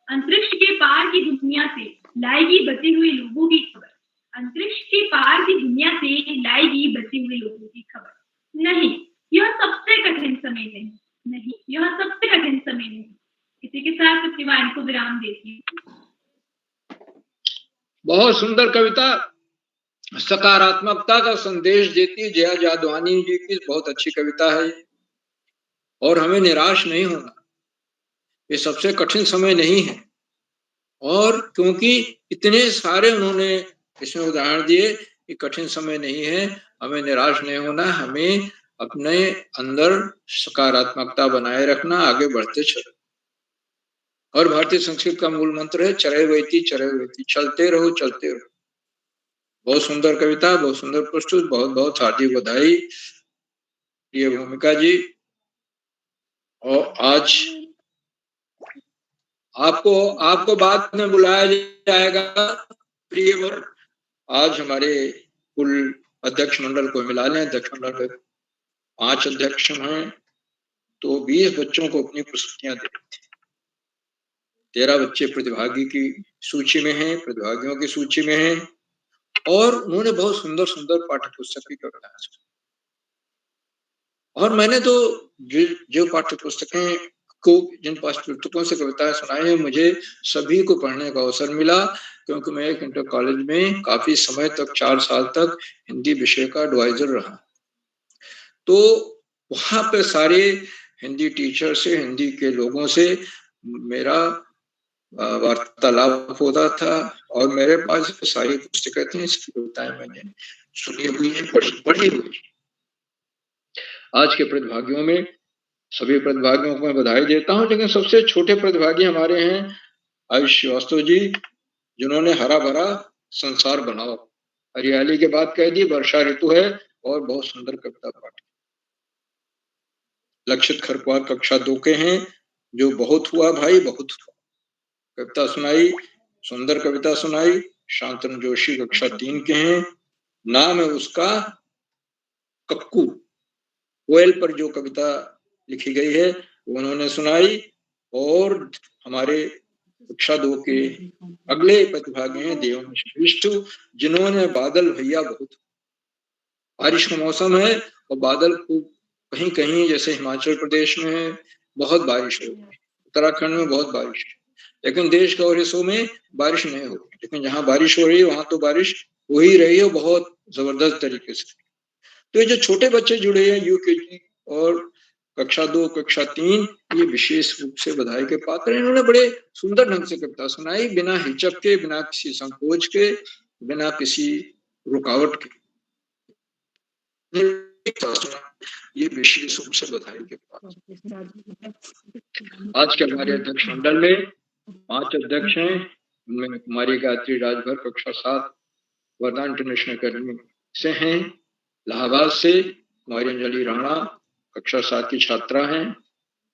अंतरिक्ष के पार की दुनिया से लाएगी बचे हुए लोगों की खबर, अंतरिक्ष के पार की दुनिया से लाएगी बचे हुए लोगों की खबर। नहीं, यह सबसे कठिन समय नहीं, नहीं, यह सबसे कठिन समय नहीं। इसी के साथ अपनी वाणी को विराम देती हूँ। बहुत सुंदर कविता, सकारात्मकता का संदेश देती जया जादवानी जी की बहुत अच्छी कविता है। और हमें निराश नहीं होना, ये सबसे कठिन समय नहीं है। और क्योंकि इतने सारे उन्होंने इसमें उदाहरण दिए कि कठिन समय नहीं है, हमें निराश नहीं होना, हमें अपने अंदर सकारात्मकता बनाए रखना, आगे बढ़ते चलो। और भारतीय संस्कृत का मूल मंत्र है चरे वैती, चलते रहो चलते रहो। बहुत सुंदर कविता, बहुत सुंदर प्रस्तुत, बहुत बहुत हार्दिक बधाई ये भूमिका जी। और आज आपको बाद में बुलाया जाएगा प्रियवर। आज हमारे कुल अध्यक्ष मंडल को मिला लें, अध्यक्ष मंडल में 5 अध्यक्ष हैं, तो 20 बच्चों को अपनी पुस्तकें दी थी। 13 बच्चे प्रतिभागी की सूची में हैं, प्रतिभागियों की सूची में हैं। और उन्होंने बहुत सुंदर सुंदर पाठ्य पुस्तक भी करवाया। और मैंने तो जो पाठ्य पुस्तकें को जिन पाठ्य पुस्तकों से कविताएं सुनाई है, मुझे सभी को पढ़ने का अवसर मिला, क्योंकि मैं एक इंटर कॉलेज में काफी समय तक 4 साल तक हिंदी विषय का एडवाइजर रहा। तो वहां पे सारे हिंदी टीचर से, हिंदी के लोगों से मेरा वार्तालाप होता था। और मेरे पास सारी पुस्तकें थी, इसकी कविताएं मैंने सुनी हुई है, पढ़ी हुई। आज के प्रतिभागियों में सभी प्रतिभागियों को मैं बधाई देता हूं, लेकिन सबसे छोटे प्रतिभागी हमारे हैं आयुष श्रीवास्तव जी, जिन्होंने हरा भरा संसार बनाओ, हरियाली के बाद कह दी वर्षा ऋतु है, और बहुत सुंदर कविता पाठ। लक्षित खरकवार कक्षा 2 के हैं, जो बहुत हुआ भाई बहुत हुआ कविता सुनाई, सुंदर कविता सुनाई। शांतनु जोशी कक्षा 3 के हैं, नाम है उसका कक्कू। कोयल पर जो कविता लिखी गई है उन्होंने सुनाई। और हमारे कक्षा 2 के अगले प्रतिभागी हैं देवंश विष्णु, जिन्होंने बादल भैया बहुत, बारिश का मौसम है और बादल खूब, कहीं कहीं जैसे हिमाचल प्रदेश में बहुत बारिश हो रही है, उत्तराखंड में बहुत बारिश है, लेकिन देश के और हिस्सों में बारिश नहीं हो रही। लेकिन जहाँ बारिश हो रही है वहां तो बारिश हो ही रही है, बहुत जबरदस्त तरीके से। तो ये जो छोटे बच्चे जुड़े हैं यूकेजी और कक्षा 2 कक्षा 3, ये विशेष रूप से बधाई के पात्र हैं। इन्होंने बड़े सुंदर ढंग से कविता सुनाई, बिना हिचक के, बिना किसी संकोच के, बिना किसी रुकावट के। ये विशेष रूप से बधाई के पात्र। आज के हमारे अध्यक्ष मंडल में 5 अध्यक्ष हैं, उनमें कुमारी गायत्री राजभर कक्षा 7 वर्धा इंटरनेशनल अकेडमी से हैं, इलाहाबाद से कुमारी अंजलि राणा कक्षा 7 की छात्रा हैं,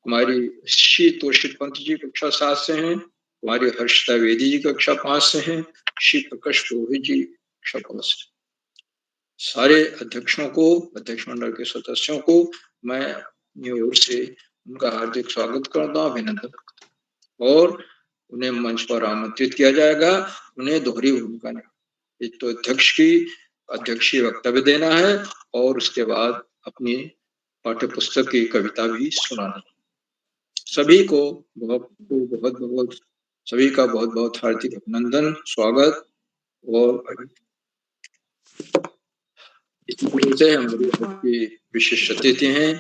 कुमारी श्री तोषित पंत जी कक्षा 7 से हैं, कुमारी हर्षिता वेदी जी कक्षा 5 से हैं, श्री प्रकाश पुरोहित जी कक्षा 5 से। सारे अध्यक्षों को, अध्यक्ष मंडल के सदस्यों को मैं अपनी ओर से उनका हार्दिक स्वागत करता हूँ, अभिनंदन करता हूँ। और उन्हें मंच पर आमंत्रित किया जाएगा। उन्हें दोहरी भूमिका नहीं, एक तो अध्यक्ष की अध्यक्षीय वक्तव्य देना है और उसके बाद अपनी पाठ्य पुस्तक की कविता भी सुनाना। सभी को बहुत सभी का बहुत बहुत हार्दिक अभिनंदन, स्वागत। और इस तरह से हमारी विशिष्ट अतिथि हैं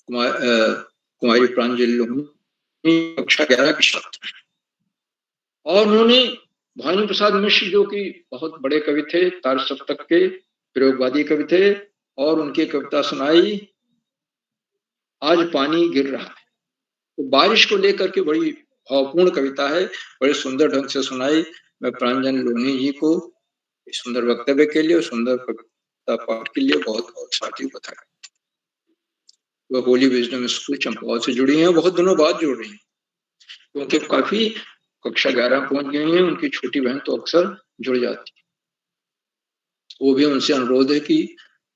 कुमारी प्रांजलि लोहनी कक्षा 11 की छात्र, और उन्होंने भानु प्रसाद मिश्र जो कि बहुत बड़े कवि थे, तार सप्तक के प्रयोगवादी कवि थे, और उनकी कविता सुनाई आज पानी गिर रहा है। तो बारिश को लेकर के बड़ी भावपूर्ण कविता है, बड़े सुंदर ढंग से सुनाई। मैं प्रांजन लोनी जी को इस सुंदर वक्तव्य के लिए और सुंदर कविता पाठ के लिए बहुत बहुत साथी बताया। वह होली विजडम स्कूल चंपावत से जुड़ी हैं, बहुत दिनों बाद जुड़ रही हैं, क्योंकि काफी कक्षा 11 पहुंच गई हैं। उनकी छोटी बहन तो अक्सर जुड़ जाती है। वो भी उनसे अनुरोध है कि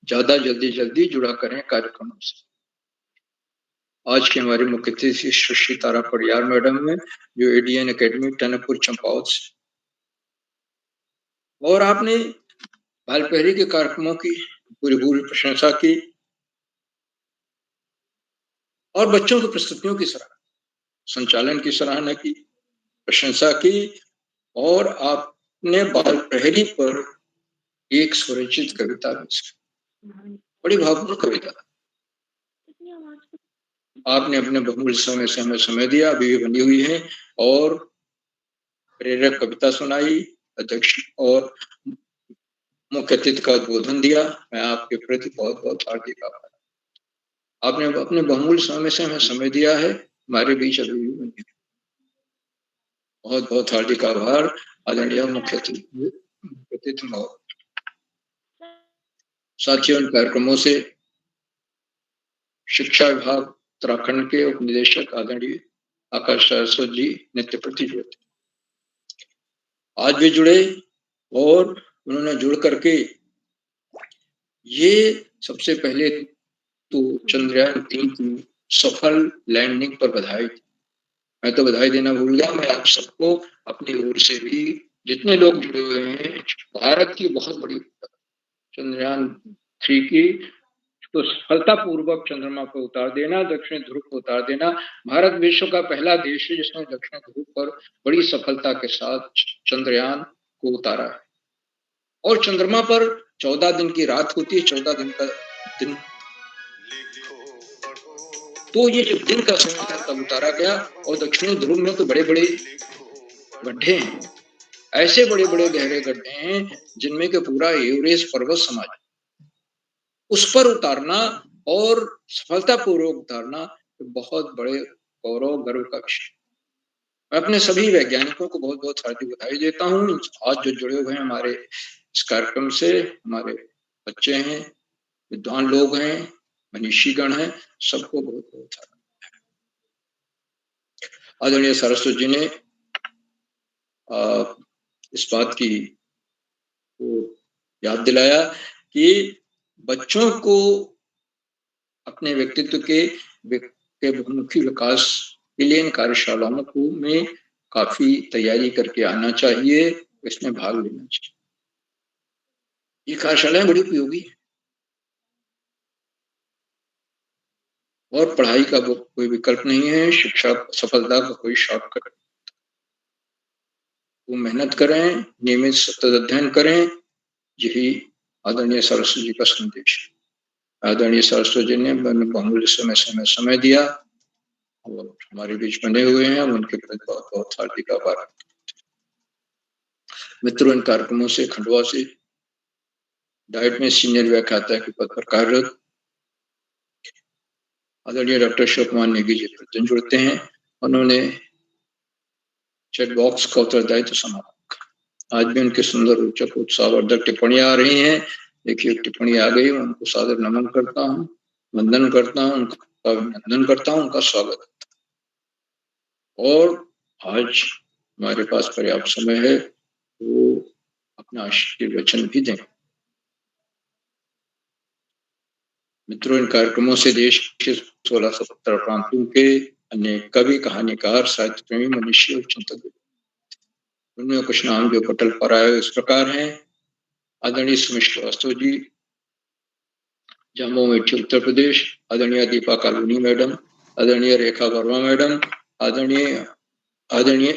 ज्यादा जल्दी जुड़ा करें कार्यक्रमों से। आज की हमारी मुख्य अतिथि सुश्री तारा परियार मैडम है, जो एडीएन एकेडमी टनकपुर चंपावत से, और आपने बाल पहरी के कार्यक्रमों की पूरी प्रशंसा की और बच्चों की प्रस्तुतियों की सराहना, संचालन की सराहना की, प्रशंसा की, और आपने बाल पहरी पर एक स्वरचित कविता बड़ी भावपूर्ण कविता आपने अपने बहुमूल्य समय से हमें समय दिया, अभी भी बनी हुई है, और प्रेरक कविता सुनाई, अध्यक्ष और मुख्य अतिथि का उद्बोधन दिया। मैं आपके प्रति बहुत बहुत हार्दिक आभार। आपने अपने बहुमूल्य समय से हमें समय दिया है, हमारे बीच अभी भी बनी। बहुत बहुत हार्दिक आभार आदरणीय मुख्य अतिथि महोदय। साथियों, इन कार्यक्रमों से शिक्षा विभाग उत्तराखंड के उप निदेशक आदरणीय आकाश सरस्वत जी नित्य प्रति जुड़े, आज भी जुड़े, और उन्होंने जुड़ करके ये सबसे पहले तो चंद्रयान 3 की सफल लैंडिंग पर बधाई। मैं तो बधाई देना भूल गया। मैं आप सबको अपनी ओर से भी, जितने लोग जुड़े हुए हैं, भारत की बहुत बड़ी चंद्रयान 3 की तो सफलतापूर्वक चंद्रमा पर उतार देना, दक्षिण ध्रुव पर उतार देना। भारत विश्व का पहला देश है जिसने दक्षिण ध्रुव पर बड़ी सफलता के साथ चंद्रयान को उतारा है। और चंद्रमा पर 14 दिन की रात होती है, 14 दिन का दिन, तो ये जो दिन का समय था तब उतारा गया। और दक्षिणी ध्रुव में तो बड़े बड़े गड्ढे हैं, ऐसे बड़े बड़े गहरे गड्ढे हैं जिनमें के पूरा एवरेस्ट पर्वत समा जाए। उस पर उतारना और सफलतापूर्वक उतारना बहुत बड़े गौरव गर्व का विषय। मैं अपने सभी वैज्ञानिकों को बहुत बहुत हार्दिक बधाई देता हूँ। आज जो जुड़े हुए हैं हमारे इस कार्यक्रम से, हमारे बच्चे हैं, विद्वान लोग हैं, मनीषी गण हैं, सबको बहुत बहुत आदरणीय सरस्वती जी ने इस बात की याद दिलाया कि बच्चों को अपने व्यक्तित्व के बहुमुखी विकास के लिए इन कार्यशालाओं को में काफी तैयारी करके आना चाहिए, इसमें भाग लेना चाहिए। ये कार्यशालाएं बड़ी उपयोगी है, और पढ़ाई का कोई विकल्प नहीं है, शिक्षा सफलता का कोई शॉर्टकट। वो मेहनत करें, नियमित सतत अध्ययन करें, यही आदरणीय सरस्वती जी का संदेश। आदरणीय सरस्वती जी ने बहुमूल्य समय दिया और हमारे बीच बने हुए हैं, उनके प्रति बहुत बहुत हार्दिक आभार। मित्रों, इन कार्यक्रमों से खंडवा से डाइट में सीनियर व्याख्याता के पद पर कार्यरत आदरणीय डॉक्टर शिव कुमार नेगी जी प्रतिदिन जुड़ते हैं। उन्होंने चैट बॉक्स का उत्तरदायित्व संभाला। आज भी उनके सुंदर, रोचक, उत्साहवर्धक टिप्पणियां आ रही हैं। देखिए, टिप्पणी आ गई, उनको सादर नमन करता हूँ, वंदन करता हूँ, उनका अभिनंदन करता हूँ, उनका स्वागत। और आज हमारे पास पर्याप्त समय है, वो अपना आशीर्वाद वचन भी दें। मित्रों, इन कार्यक्रमों से देश के 1670 प्रांतों के अनेक कवि, कहानीकार, साहित्य प्रेमी, मनीषी और चिंतक, उनमें कुछ नाम जो पटल पर आए इस प्रकार हैं। आदरणीय सुमित श्रीवास्तव जी, जम्मू मिट्टी उत्तर प्रदेश। आदरणीय दीपा कालोनी मैडम, आदरणीय रेखा वर्मा मैडम, आदरणीय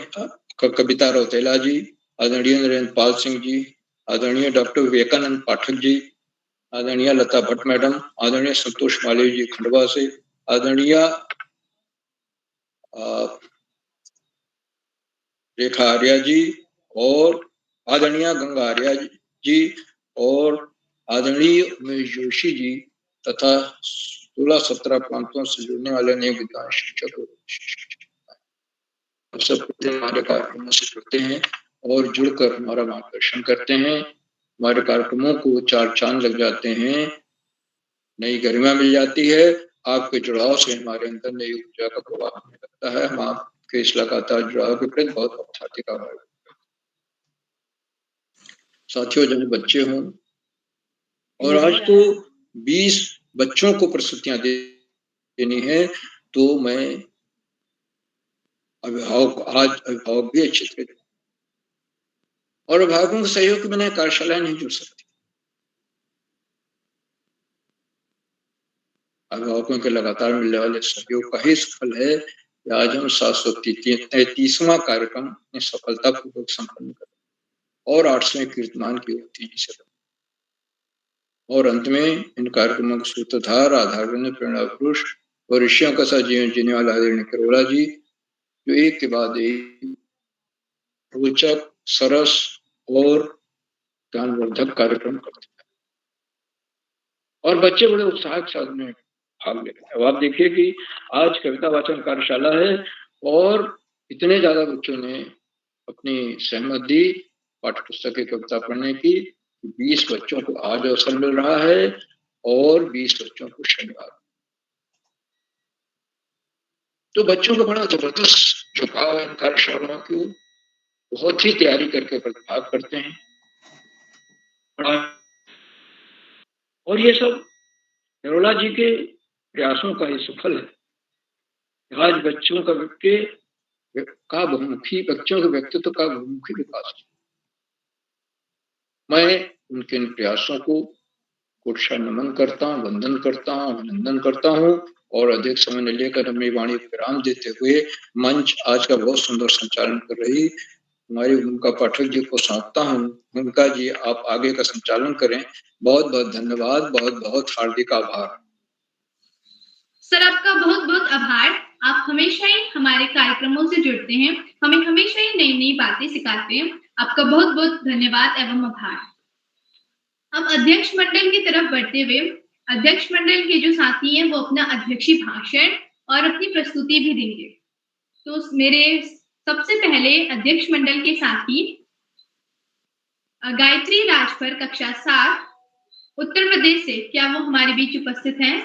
कविता रौतेला जी, आदरणीय नरेंद्र पाल सिंह जी, आदरणीय डॉक्टर विवेकानंद पाठक जी, आदरणीय लता भट्ट मैडम, आदरणीय संतोष मालवी जी खंडवा से, आदरणीय रेखा आर्या जी, और आदरणीय गंगा आर्या जी, और आदरणीय उमेश जोशी जी, तथा 16-17 प्रांतों से जुड़ने वाले अनेक विद्वान शिक्षक सब हमारे कार्यक्रमों से जुड़ते हैं और जुड़कर हमारा मार्गदर्शन करते हैं। हमारे कार्यक्रमों को 4 चांद लग जाते हैं, नई गरिमा मिल जाती है। आपके जुड़ाव से हमारे अंदर नई ऊर्जा का प्रवाह होने लगता है। हम आपके इस लगातार जुड़ाव के प्रति बहुत बहुत हार्दिक आभार। साथियों, जब बच्चे हों और आज तो 20 बच्चों को प्रस्तुतियां देनी है, तो मैं अभिभावक भी अच्छे थे और अभिभावकों के सहयोग के बिना कार्यशाला नहीं जुड़ सकती। अभिभावकों के लगातार मिलने वाले सहयोग का ही सफल है कि आज हम 733वां कार्यक्रम सफलतापूर्वक संपन्न कर और 8वें कीर्तमान की ओर तेजी से। और अंत में इन कार्यक्रमों के सूत्रधार, आधारबंद, प्रेरणा पुरुष और ऋषियों का सा जीवन जीने वाला आदरणीय किरोला जी, जो एक के बाद एक रोचक, सरस और ज्ञानवर्धक कार्यक्रम करते हैं और बच्चे बड़े उत्साह के साथ में भाग ले रहे हैं। अब आप देखिए कि आज कविता वाचन कार्यशाला है और इतने ज्यादा बच्चों ने अपनी सहमत दी पाठ्य पुस्तक की कविता पढ़ने की। 20 बच्चों को आज अवसर मिल रहा है और 20 बच्चों को शनिवार। तो बच्चों को बड़ा जबरदस्त झुकाव है कार्यशालाओं की, बहुत ही तैयारी करके प्रतिभाग करते हैं और ये सब किरोला जी के प्रयासों का ही सफल है। आज बच्चों का व्यक्तित्व का बहुमुखी विकास। मैं उनके इन प्रयासों को कोटि नमन करता हूँ, वंदन करता हूँ, अभिनंदन करता हूँ और अधिक समय लेकर अपनी वाणी को विराम देते हुए मंच आज का बहुत सुंदर संचालन कर रही हमारी भूमिका पाठक जी को सौंपता हूँ। भूमिका जी, आप आगे का संचालन करें। बहुत बहुत धन्यवाद, बहुत बहुत हार्दिक आभार। सर, आपका बहुत बहुत आभार। आप हमेशा ही हमारे कार्यक्रमों से जुड़ते हैं, हमें हमेशा ही नई नई बातें सिखाते हैं। आपका बहुत बहुत धन्यवाद एवं आभार। अब अध्यक्ष मंडल की तरफ बढ़ते हुए अध्यक्ष मंडल के जो साथी हैं वो अपना अध्यक्षीय भाषण और अपनी प्रस्तुति भी देंगे। तो मेरे सबसे पहले अध्यक्ष मंडल के साथी गायत्री राजभर, कक्षा 7, उत्तर प्रदेश से, क्या वो हमारे बीच उपस्थित हैं?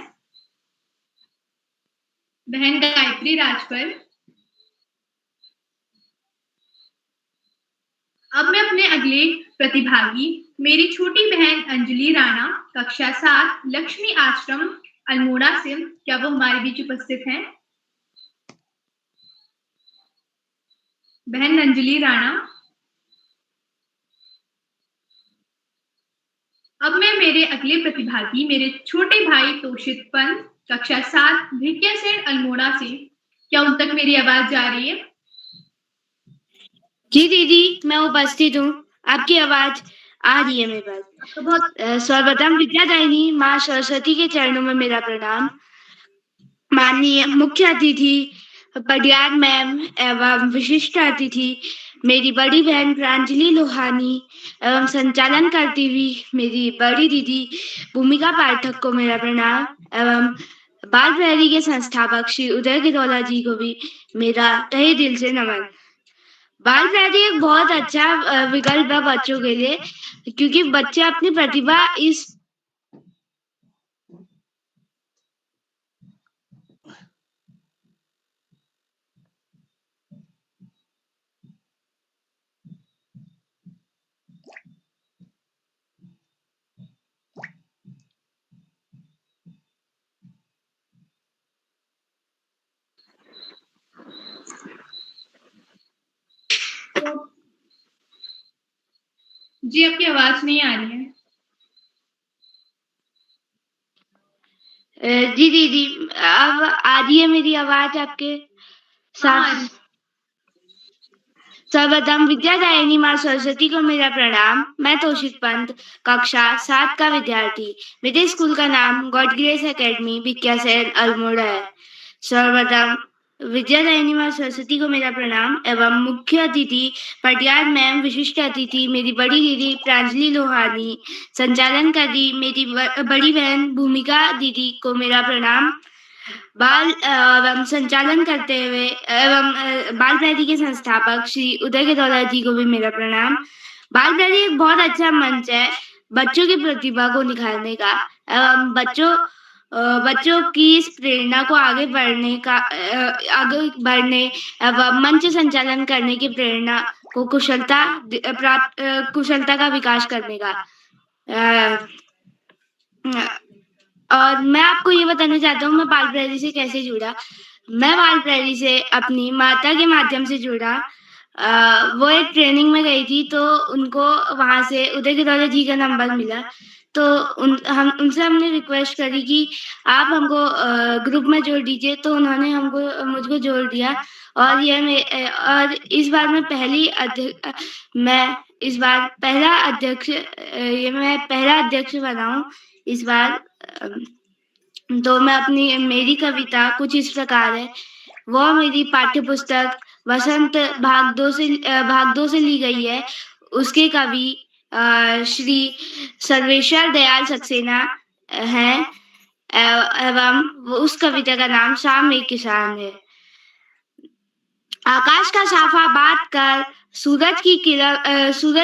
बहन गायत्री राजभर। अब मैं अपने अगले प्रतिभागी मेरी छोटी बहन अंजलि राणा, कक्षा 7, लक्ष्मी आश्रम, अल्मोड़ा से, क्या वो हमारे बीच उपस्थित हैं? बहन अंजलि राणा। अब मैं मेरे अगले प्रतिभागी मेरे छोटे भाई तोषित पंत, कक्षा 7, भिकियासैंण, अल्मोड़ा से, क्या उन तक मेरी आवाज जा रही है? जी दीदी, मैं उपस्थित हूँ, आपकी आवाज आ रही है मेरे पास। सर्वप्रथम विद्यादायिनी माँ सरस्वती के चरणों में मेरा प्रणाम। माननीय मुख्य अतिथि पटियार मैम एवं विशिष्ट अतिथि मेरी बड़ी बहन प्रांजलि लोहानी एवं संचालन करती हुई मेरी बड़ी दीदी भूमिका पाठक को मेरा प्रणाम एवं बाल प्रहरी के संस्थापक श्री उदय किरोला जी को भी मेरा तहे दिल से नमन। बाल प्रहरी एक बहुत अच्छा विकल्प है बच्चों के लिए, क्योंकि बच्चे अपनी प्रतिभा इस जी, आपकी आवाज नहीं आ रही है। जी दीदी, अब आ रही है मेरी आवाज आपके साथ? सर्वप्रथम विद्यादायिनी माँ सरस्वती को मेरा प्रणाम। मैं तोषित पंत, कक्षा 7 का विद्यार्थी। मेरे स्कूल का नाम God grace academy Bhikiyasain, Almora है। सर्वप्रथम विद्यादायिनी माँ सरस्वती को मेरा प्रणाम एवं मुख्य अतिथि पटियाल मैम, विशिष्ट अतिथि मेरी बड़ी दीदी प्रांजलि लोहानी, संचालनकारी मेरी बड़ी बहन भूमिका दीदी को मेरा प्रणाम। बाल एवं संचालन करते हुए बाल प्रहरी के संस्थापक श्री उदय गेरौला जी को भी मेरा प्रणाम। बाल प्रहरी एक बहुत अच्छा मंच है बच्चों की प्रतिभा को निखारने का एवं बच्चों की इस प्रेरणा को आगे बढ़ने एवं मंच संचालन करने की प्रेरणा को कुशलता का विकास करने का। और मैं आपको ये बताना चाहता हूँ मैं बाल प्रहरी से कैसे जुड़ा। मैं बाल प्रहरी से अपनी माता के माध्यम से जुड़ा। वो एक ट्रेनिंग में गई थी तो उनको वहां से उदय गेरौला जी का नंबर मिला, तो उनसे हमने रिक्वेस्ट करी कि आप हमको ग्रुप में जोड़ दीजिए, तो उन्होंने मुझको जोड़ दिया। और इस बार मैं पहला अध्यक्ष बना हूँ इस बार। तो मेरी कविता कुछ इस प्रकार है। वो मेरी पाठ्य पुस्तक वसंत भाग 2 से ली गई है। उसके कवि श्री सर्वेश्वर दयाल सक्सेना हैं एवं उस कविता का नाम शाम एक किसान है। आकाश का साफा बात कर सूरज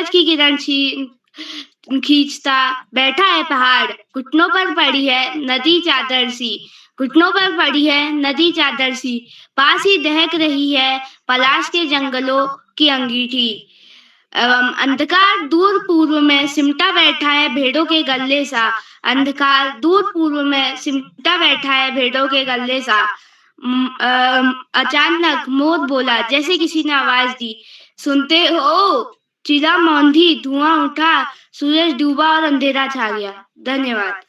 की किरण खींचता बैठा है पहाड़, घुटनों पर पड़ी है नदी चादर सी, पास ही दहक रही है पलाश के जंगलों की अंगीठी। एवं अंधकार दूर पूर्व में सिमटा बैठा है भेड़ों के गल्ले सा, अचानक मोर बोला जैसे किसी ने आवाज दी, सुनते हो चिला मौंधी, धुआं उठा, सूरज डूबा और अंधेरा छा गया। धन्यवाद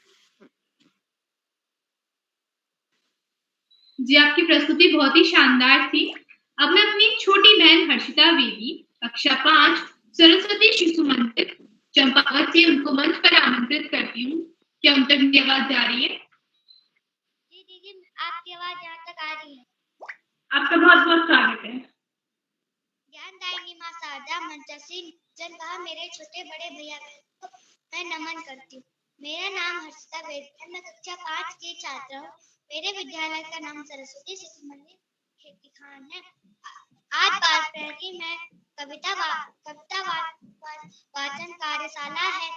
जी, आपकी प्रस्तुति बहुत ही शानदार थी। अब मैं अपनी छोटी बहन हर्षिता बेबी कक्षा 5 सरस्वती शिशु मंदिर चंपावत से उनको मंच पर आमंत्रित करती हूँ। क्या उन तक मेरी आवाज जा रही है? जी दीदी, आपकी आवाज यहाँ तक आ रही है। आपका बहुत बहुत स्वागत है। ज्ञानदायिनी माँ शारदा मंचसी जन कहा मेरे छोटे बड़े भैया को मैं नमन करती हूँ। मेरा नाम हर्षिता बेबी है, मैं कक्षा 5 की छात्रा हूँ। मेरे विद्यालय का नाम सरस्वती शिशु मंदिर खेती खान है। आज बाल प्रहरी में कविता वाचन कार्यशाला है।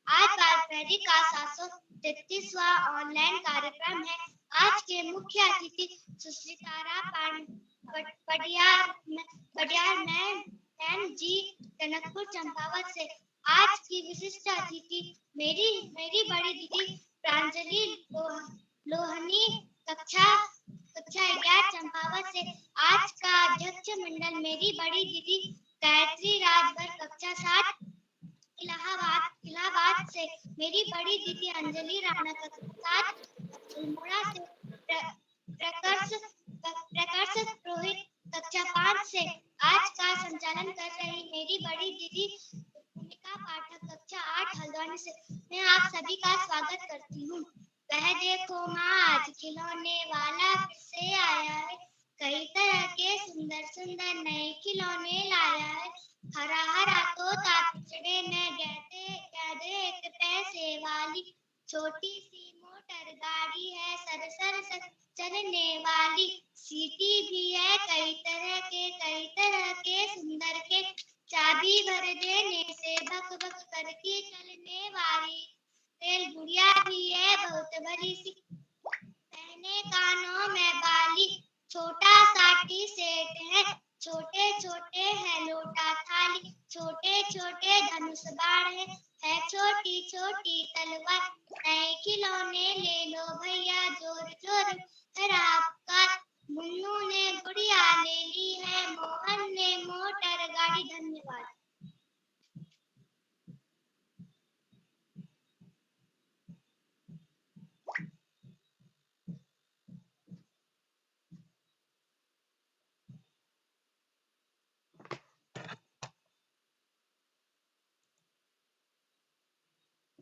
आज बाल प्रहरी का 733वां ऑनलाइन कार्यक्रम है। आज के मुख्य अतिथि सुश्री तारा पटियाल मैम जी टनकपुर चंपावत से। आज की विशिष्ट अतिथि मेरी बड़ी दीदी प्रांजलि लोहानी कक्षा 11 चंपावत से। आज का अध्यक्ष मंडल मेरी बड़ी दीदी गायत्री राजभर कक्षा 7 इलाहाबाद से। मेरी बड़ी दीदी अंजलि राणा कक्षा 7 अल्मोड़ा से। प्रकर्ष रोहित कक्षा 5 से। आज का संचालन कर रही मेरी बड़ी दीदी भूमिका पाठक कक्षा 8 हल्द्वानी से। मैं आप सभी का स्वागत करती हूँ। वह देखो माँ आज खिलौने वाला फिर से आया है, कई तरह के सुंदर नए खिलौने लाया है। हरा तोता पिंजरे में गधे एक पैसे वाली, छोटी सी मोटर गाड़ी है सर चलने वाली, सीटी भी है कई तरह के सुंदर के, चाबी भर देने से भक भक करके चलने वाली, रेल गुड़िया भी है बहुत बड़ी सी, पहने कानों में बाली, छोटा सा टी सेट है, छोटे है लोटा थाली, छोटे धनुष बाण है छोटी तलवार, नए खिलौने ले लो भैया जोर आपका, मुन्नू ने गुड़िया ले ली है, मोहन ने मोटर गाड़ी। धन्यवाद।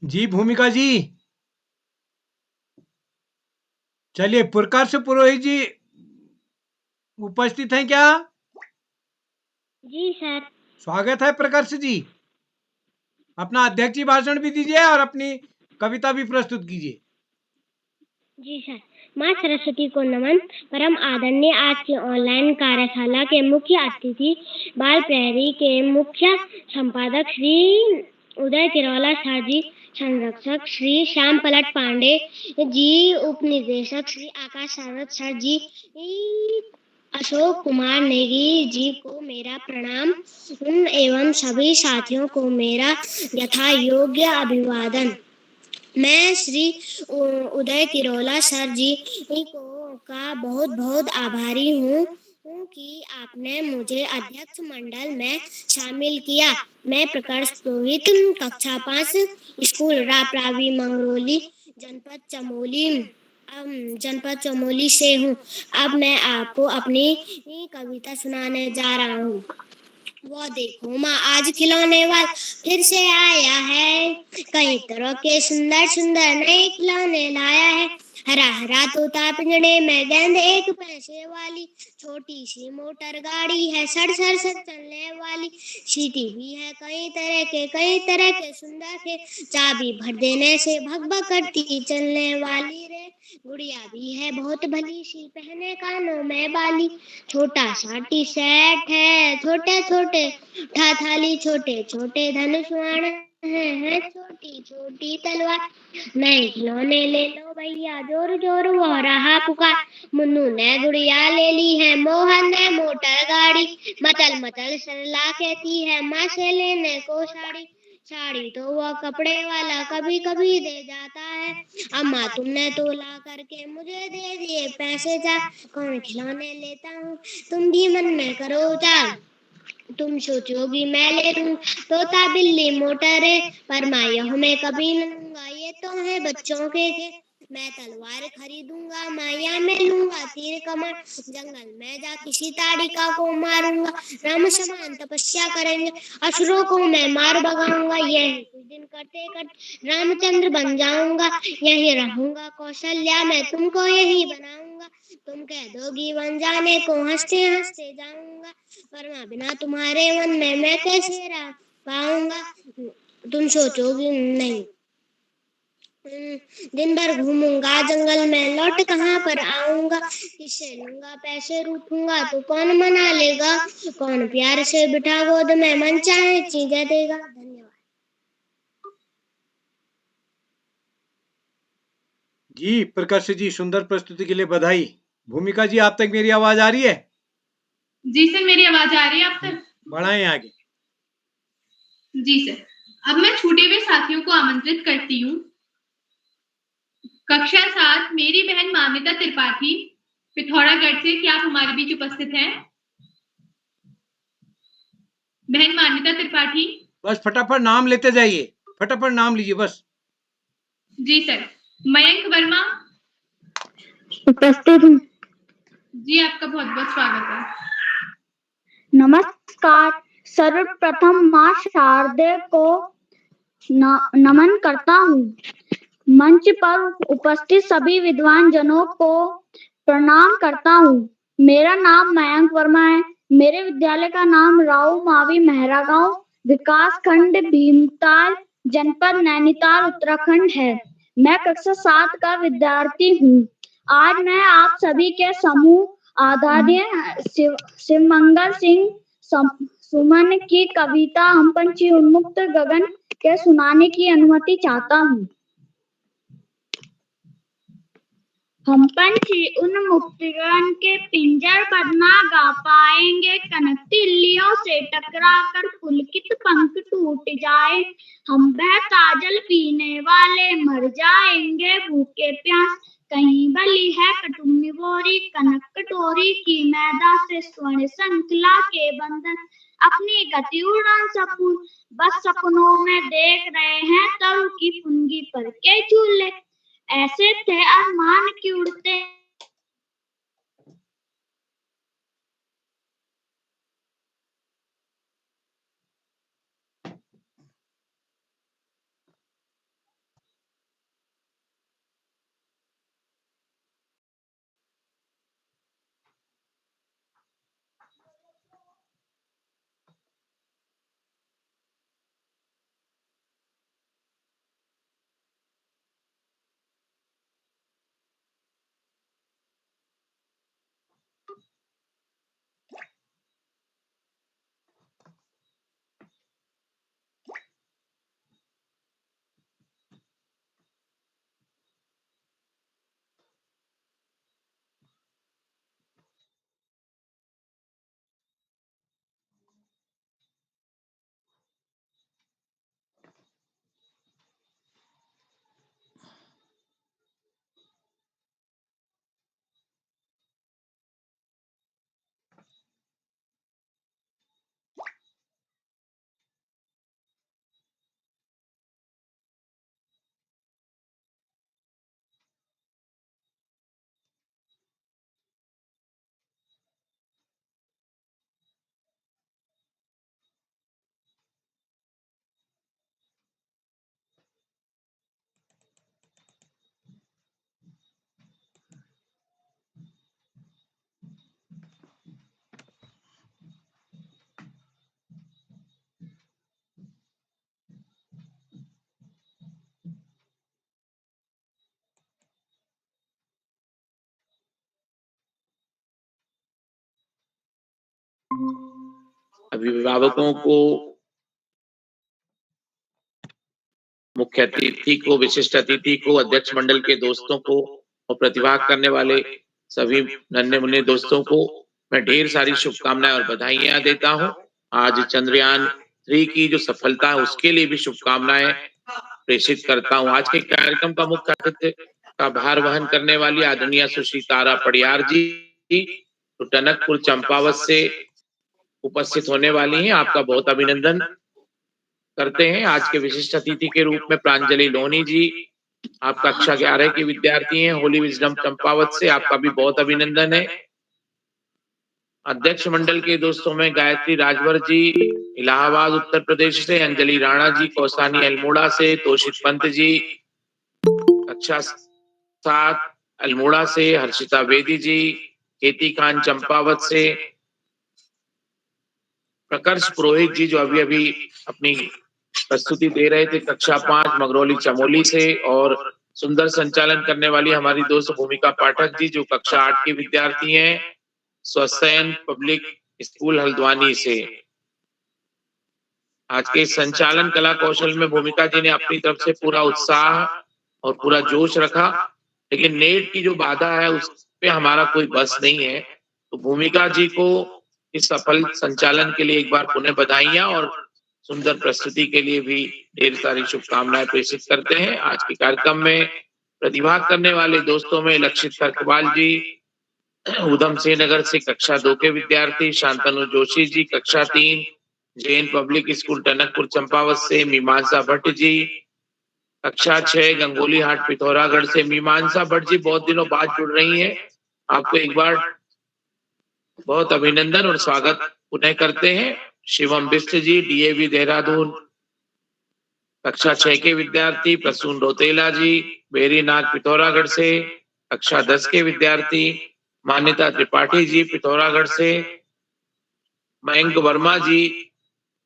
जी भूमिका जी, चलिए पुरकार से पुरोहित जी उपस्थित हैं क्या? जी सर। स्वागत है प्रकर्ष जी। अपना अध्यक्षीय भाषण भी दीजिए और अपनी कविता भी प्रस्तुत कीजिए। जी सर। माँ सरस्वती को नमन। परम आदरणीय आज की ऑनलाइन कार्यशाला के मुख्य अतिथि, बाल प्रहरी के मुख्य संपादक श्री उदय किरोला सर जी, संरक्षक श्री श्याम पलट पांडे जी, उप निदेशक श्री आकाश सारथ सर जी, अशोक कुमार नेगी जी को मेरा प्रणाम एवं सभी साथियों को मेरा यथा योग्य अभिवादन। मैं श्री उदय किरोला सर जी का बहुत बहुत आभारी हूँ कि आपने मुझे अध्यक्ष मंडल में शामिल किया। मैं प्रकर्ष पुरोहित, कक्षा 5, स्कूल राप्रावी मंगरोली, जनपद चमोली से हूँ। अब मैं आपको अपनी कविता सुनाने जा रहा हूँ। वो देखो माँ आज खिलौने वाला फिर से आया है, कई तरह के सुंदर सुंदर नए खिलौने लाया है। हरा हरा तोता पिंजड़े में गेंद एक पैसे वाली, छोटी सी मोटर गाड़ी है सड़ सड़ सड़ चलने वाली, सीटी भी है कई तरह के सुंदर के, चाबी भर देने से भग भग करती चलने वाली रे। गुड़िया भी है बहुत भली सी, पहने कानों में बाली, छोटा सा टी शर्ट है, छोटे छोटे थाली, छोटे छोटे धनुष बाण है, छोटी छोटी तलवार। नए खिलौने ले लो भैया, जोर जोर वो रहा पुकार, मुन्नू ने गुड़िया ले ली है, मोहन ने मोटर गाड़ी, मचल मचल सरला कहती है माँ से लेने को साड़ी, साड़ी तो वो कपड़े वाला कभी कभी दे जाता है, अम्मा तुमने तो ला करके मुझे दे दिए पैसे जा, कौन खिलौने लेता हूँ तुम भी मन में करो विचार, तुम सोचोगी मैं ले लूं तोता बिल्ली मोटर, पर मैं यह मैं कभी न लूंगा, ये तो है बच्चों के खेल। मैं तलवार खरीदूंगा माया में लूंगा तीर कमान, जंगल में जा किसी ताड़िका को मारूंगा, राम समान तपस्या करेंगे असुरों को मैं मार भगाऊंगा, यही कुछ दिन करते करते रामचंद्र बन जाऊंगा, यही रहूंगा कौशल्या मैं तुमको यही बनाऊंगा, तुम कह दोगी बन जाने को हंसते हंसते जाऊंगा, पर मैं बिना तुम्हारे मन में मैं कैसे रह पाऊंगा, तुम सोचोगी नहीं। दिन भर घूमूंगा जंगल में लौट कहाँ पर आऊंगा, किससे लूंगा पैसे रूठूंगा तो कौन मना लेगा, कौन प्यार से बिठा गोद में मन चाहे चीजें देगा। धन्यवाद जी प्रकर्ष जी, सुंदर प्रस्तुति के लिए बधाई। भूमिका जी, आप तक मेरी आवाज आ रही है? जी सर, मेरी आवाज आ रही है आप तक? बढ़ाएं आगे। जी सर। अब मैं छूटे हुए साथियों को आमंत्रित करती हूँ। कक्षा 7 मेरी बहन मान्यता त्रिपाठी पिथौरागढ़ से, क्या आप हमारे बीच उपस्थित हैं? बहन मान्यता त्रिपाठी। बस फटाफट नाम लेते जाइए, फटाफट नाम लीजिए बस। जी सर। मयंक वर्मा। उपस्थित हूँ। जी आपका बहुत बहुत स्वागत है। नमस्कार। सर्वप्रथम माँ शारदे को नमन करता हूँ। मंच पर उपस्थित सभी विद्वान जनों को प्रणाम करता हूँ। मेरा नाम मयंक वर्मा है। मेरे विद्यालय का नाम राव मावी मेहरा गांव, विकास खंड भीमताल, जनपद नैनीताल, उत्तराखंड है। मैं कक्षा 7 का विद्यार्थी हूँ। आज मैं आप सभी के समूह आचार्य शिवमंगल सिंह सुमन की कविता हम पंछी उन्मुक्त गगन के सुनाने की अनुमति चाहता हूँ। हम पंछी उन्मुक्त गगन के पिंजर पर ना गा पाएंगे, कनक तिल्लियों से टकरा कर पुलकित पंख टूट जाए। हम बहता जल पीने वाले मर जाएंगे भूखे प्यास, कहीं बली है कटुनी बोरी, कनक कटोरी की मैदा से स्वर्ण श्रृंखला के बंधन, अपनी गति उड़ान सपून बस सपनों में देख रहे हैं, तब की पुंगी पर के झूले ऐसे थे आसमान की उड़ते। अभिभावकों को, मुख्य अतिथि को, विशिष्ट अतिथि को, अध्यक्ष मंडल के दोस्तों को और प्रतिभाग करने वाले सभी नन्हे मुन्ने दोस्तों को मैं ढेर सारी शुभकामनाएं और बधाइयां देता हूं। आज चंद्रयान 3 की जो सफलता है उसके लिए भी शुभकामनाएं प्रेषित करता हूं। आज के कार्यक्रम का मुख्य अतिथि का भार वहन करने वाली आदरणीय सुश्री तारा पड़ियार जी तो टनकपुर चंपावत से उपस्थित होने वाली हैं। आपका बहुत अभिनंदन करते हैं। आज के विशिष्ट अतिथि के रूप में प्रांजलि लोनी जी, आप कक्षा 11 के विद्यार्थी हैं, होली विजडम चंपावत से, आपका भी बहुत अभिनंदन है। अध्यक्ष मंडल के दोस्तों में गायत्री राजवर जी इलाहाबाद उत्तर प्रदेश से, अंजलि राणा जी कौसानी अल्मोड़ा से, तोषित पंत जी कक्षा 7 अल्मोड़ा से, हर्षिता बेदी जी, केती खान चंपावत से, प्रकर्ष पुरोहित जी जो अभी अभी अपनी प्रस्तुति दे रहे थे कक्षा 5 मगरौली चमोली से, और सुंदर संचालन करने वाली हमारी दोस्त भूमिका पाठक जी जो कक्षा 8 की विद्यार्थी हैं, स्वसैन पब्लिक स्कूल हल्द्वानी से। आज के संचालन कला कौशल में भूमिका जी ने अपनी तरफ से पूरा उत्साह और पूरा जोश रखा, लेकिन नेट की जो बाधा है उस पे हमारा कोई बस नहीं है। तो भूमिका जी को इस सफल संचालन के लिए एक बार पुनः बधाइयां और सुंदर प्रस्तुति के लिए भी ढेर सारी शुभकामनाएं प्रेषित करते हैं। आज के कार्यक्रम में प्रतिभाग करने वाले दोस्तों में लक्षित खरकवाल जी उधम सिंह नगर से कक्षा 2 के विद्यार्थी, शांतनु जोशी जी कक्षा 3 जैन पब्लिक स्कूल टनकपुर चंपावत से, मीमांसा भट्ट जी कक्षा 6 गंगोली हाट पिथौरागढ़ से। मीमांसा भट्ट जी बहुत दिनों बाद जुड़ रही हैं, आपको एक बार बहुत अभिनंदन और स्वागत पुनः करते हैं। शिवम बिष्ट जी डीएवी देहरादून कक्षा 6 के विद्यार्थी, प्रसून रोतेला जी बेरीनाग पिथौरागढ़ से कक्षा 10 के विद्यार्थी, मान्यता त्रिपाठी जी पिथौरागढ़ से, मयंक वर्मा जी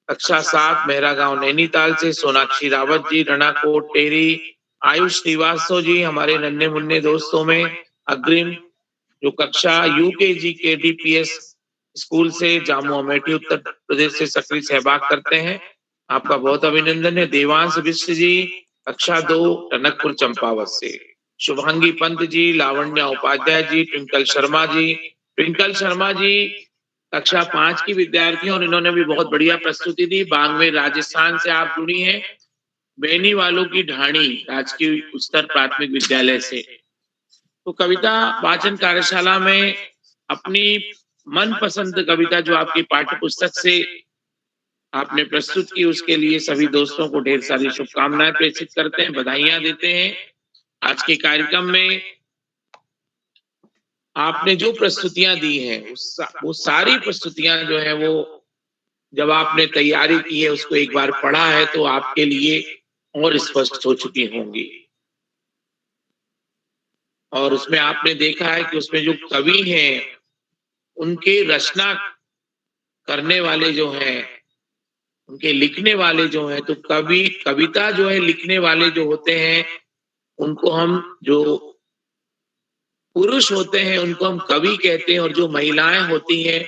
कक्षा 7 मेहरा गांव नैनीताल से, सोनाक्षी रावत जी रणाकोट टेरी, आयुष श्रीवास्तव जी हमारे नन्हे मुन्ने दोस्तों में अग्रिम जो कक्षा यूकेजी के डीपीएस स्कूल से जामू अमेठी उत्तर प्रदेश से सक्रिय सहभाग करते हैं, आपका बहुत अभिनंदन है। देवांश बिष्ट जी कक्षा 2 टनकपुर चंपावत से, शुभांगी पंत जी, लावण्या उपाध्याय जी, ट्विंकल शर्मा जी कक्षा 5 की विद्यार्थी और इन्होंने भी बहुत बढ़िया प्रस्तुति दी। बांगवेर राजस्थान से आप जुड़ी हैं, बेनी वालों की ढाणी राजकीय उच्चतर प्राथमिक विद्यालय से। तो कविता वाचन कार्यशाला में अपनी मनपसंद कविता जो आपकी पाठ्य पुस्तक से आपने प्रस्तुत की उसके लिए सभी दोस्तों को ढेर सारी शुभकामनाएं प्रेषित करते हैं, बधाइयां देते हैं। आज के कार्यक्रम में आपने जो प्रस्तुतियां दी हैं वो सारी प्रस्तुतियां जो है वो जब आपने तैयारी की है उसको एक बार पढ़ा है तो आपके लिए और स्पष्ट हो चुकी होंगी। और उसमें आपने देखा है कि उसमें जो कवि हैं उनके रचना करने वाले जो हैं, उनके लिखने वाले जो हैं, तो कविता जो है लिखने वाले जो होते हैं उनको हम जो पुरुष होते हैं उनको हम कवि कहते हैं और जो महिलाएं होती हैं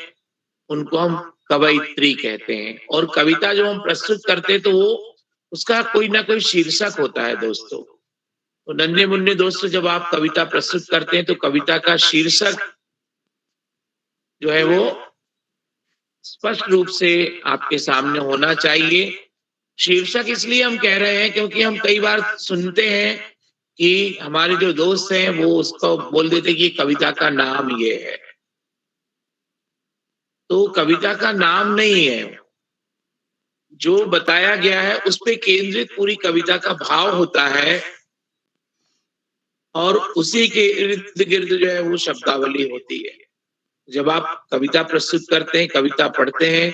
उनको हम कवयित्री कहते हैं। और कविता जो हम प्रस्तुत करते हैं तो वो उसका कोई ना कोई शीर्षक होता है दोस्तों। तो नन्हे मुन्ने दोस्तों जब आप कविता प्रस्तुत करते हैं तो कविता का शीर्षक जो है वो स्पष्ट रूप से आपके सामने होना चाहिए। शीर्षक इसलिए हम कह रहे हैं क्योंकि हम कई बार सुनते हैं कि हमारे जो दोस्त हैं वो उसको बोल देते कि कविता का नाम ये है, तो कविता का नाम नहीं है, जो बताया गया है उस पे केंद्रित पूरी कविता का भाव होता है और उसी के इर्द गिर्द जो है वो शब्दावली होती है। जब आप कविता प्रस्तुत करते हैं, कविता पढ़ते हैं,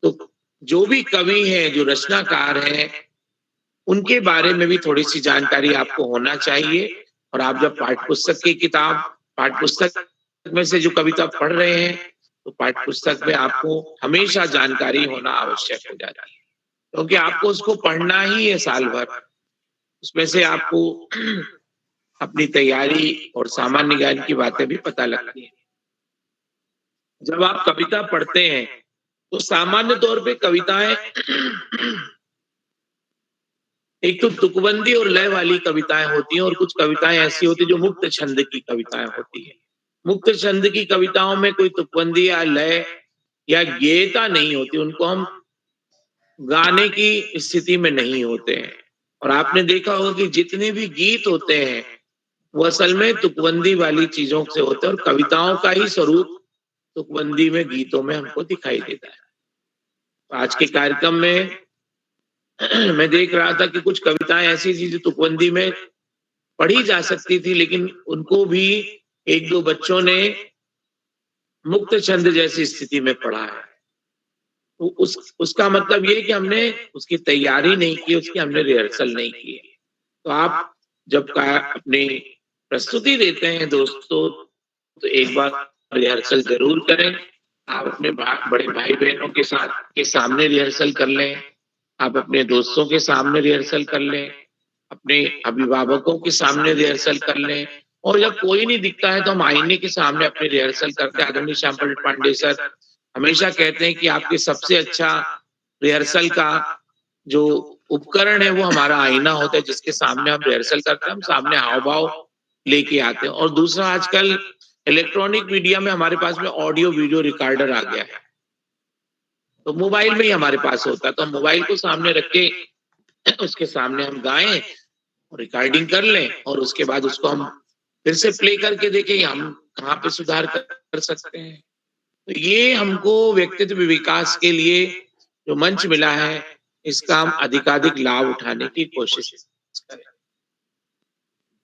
तो जो भी कवि हैं, जो रचनाकार हैं, उनके बारे में भी थोड़ी सी जानकारी आपको होना चाहिए। और आप जब पाठ्य पुस्तक में से जो कविता पढ़ रहे हैं तो पाठ्य पुस्तक में आपको हमेशा जानकारी होना आवश्यक हो जाती है, क्योंकि आपको उसको पढ़ना ही है साल भर। उसमें से आपको अपनी तैयारी और सामान्य ज्ञान की बातें भी पता लगती है। जब आप कविता पढ़ते हैं तो सामान्य तौर पे कविताएं एक तो तुकबंदी और लय वाली कविताएं होती हैं और कुछ कविताएं ऐसी होती है जो मुक्त छंद की कविताएं होती है। मुक्त छंद की कविताओं में कोई तुकबंदी या लय या गेयता नहीं होती, उनको हम गाने की स्थिति में नहीं होते हैं। और आपने देखा होगा कि जितने भी गीत होते हैं वो असल में तुकबंदी वाली चीजों से होते हैं और कविताओं का ही स्वरूप तुकबंदी में गीतों में हमको दिखाई देता है। तो आज के कार्यक्रम में मैं देख रहा था कि कुछ कविताएं ऐसी थी जो तुकबंदी में पढ़ी जा सकती थी, लेकिन उनको भी एक दो बच्चों ने मुक्त छंद जैसी स्थिति में पढ़ा है। तो उसका मतलब ये कि हमने उसकी तैयारी नहीं की, उसकी हमने रिहर्सल नहीं की। तो आप जब अपनी प्रस्तुति देते हैं दोस्तों, तो एक बार रिहर्सल जरूर करें। आप अपने बड़े भाई बहनों के सामने रिहर्सल कर लें, आप अपने दोस्तों के सामने रिहर्सल कर लें, अपने अभिभावकों के सामने रिहर्सल कर लें, और जब कोई नहीं दिखता है तो हम आईने के सामने अपनी रिहर्सल करते हैं। आदरणीय श्यामल पांडे सर हमेशा कहते हैं कि आपके सबसे अच्छा रिहर्सल का जो उपकरण है वो हमारा आईना होता है, जिसके सामने हम रिहर्सल करते हैं, हम सामने हाव भाव लेके आते हैं। और दूसरा, आजकल इलेक्ट्रॉनिक मीडिया में हमारे पास में ऑडियो वीडियो रिकॉर्डर आ गया है, तो मोबाइल में ही हमारे पास होता है, तो हम मोबाइल को सामने रख के उसके सामने हम गाएं, रिकॉर्डिंग कर लें और उसके बाद उसको हम फिर से प्ले करके देखें हम कहाँ पे सुधार कर सकते हैं। तो ये हमको व्यक्तित्व विकास के लिए जो मंच मिला है, इसका हम अधिकाधिक लाभ उठाने की कोशिश करें।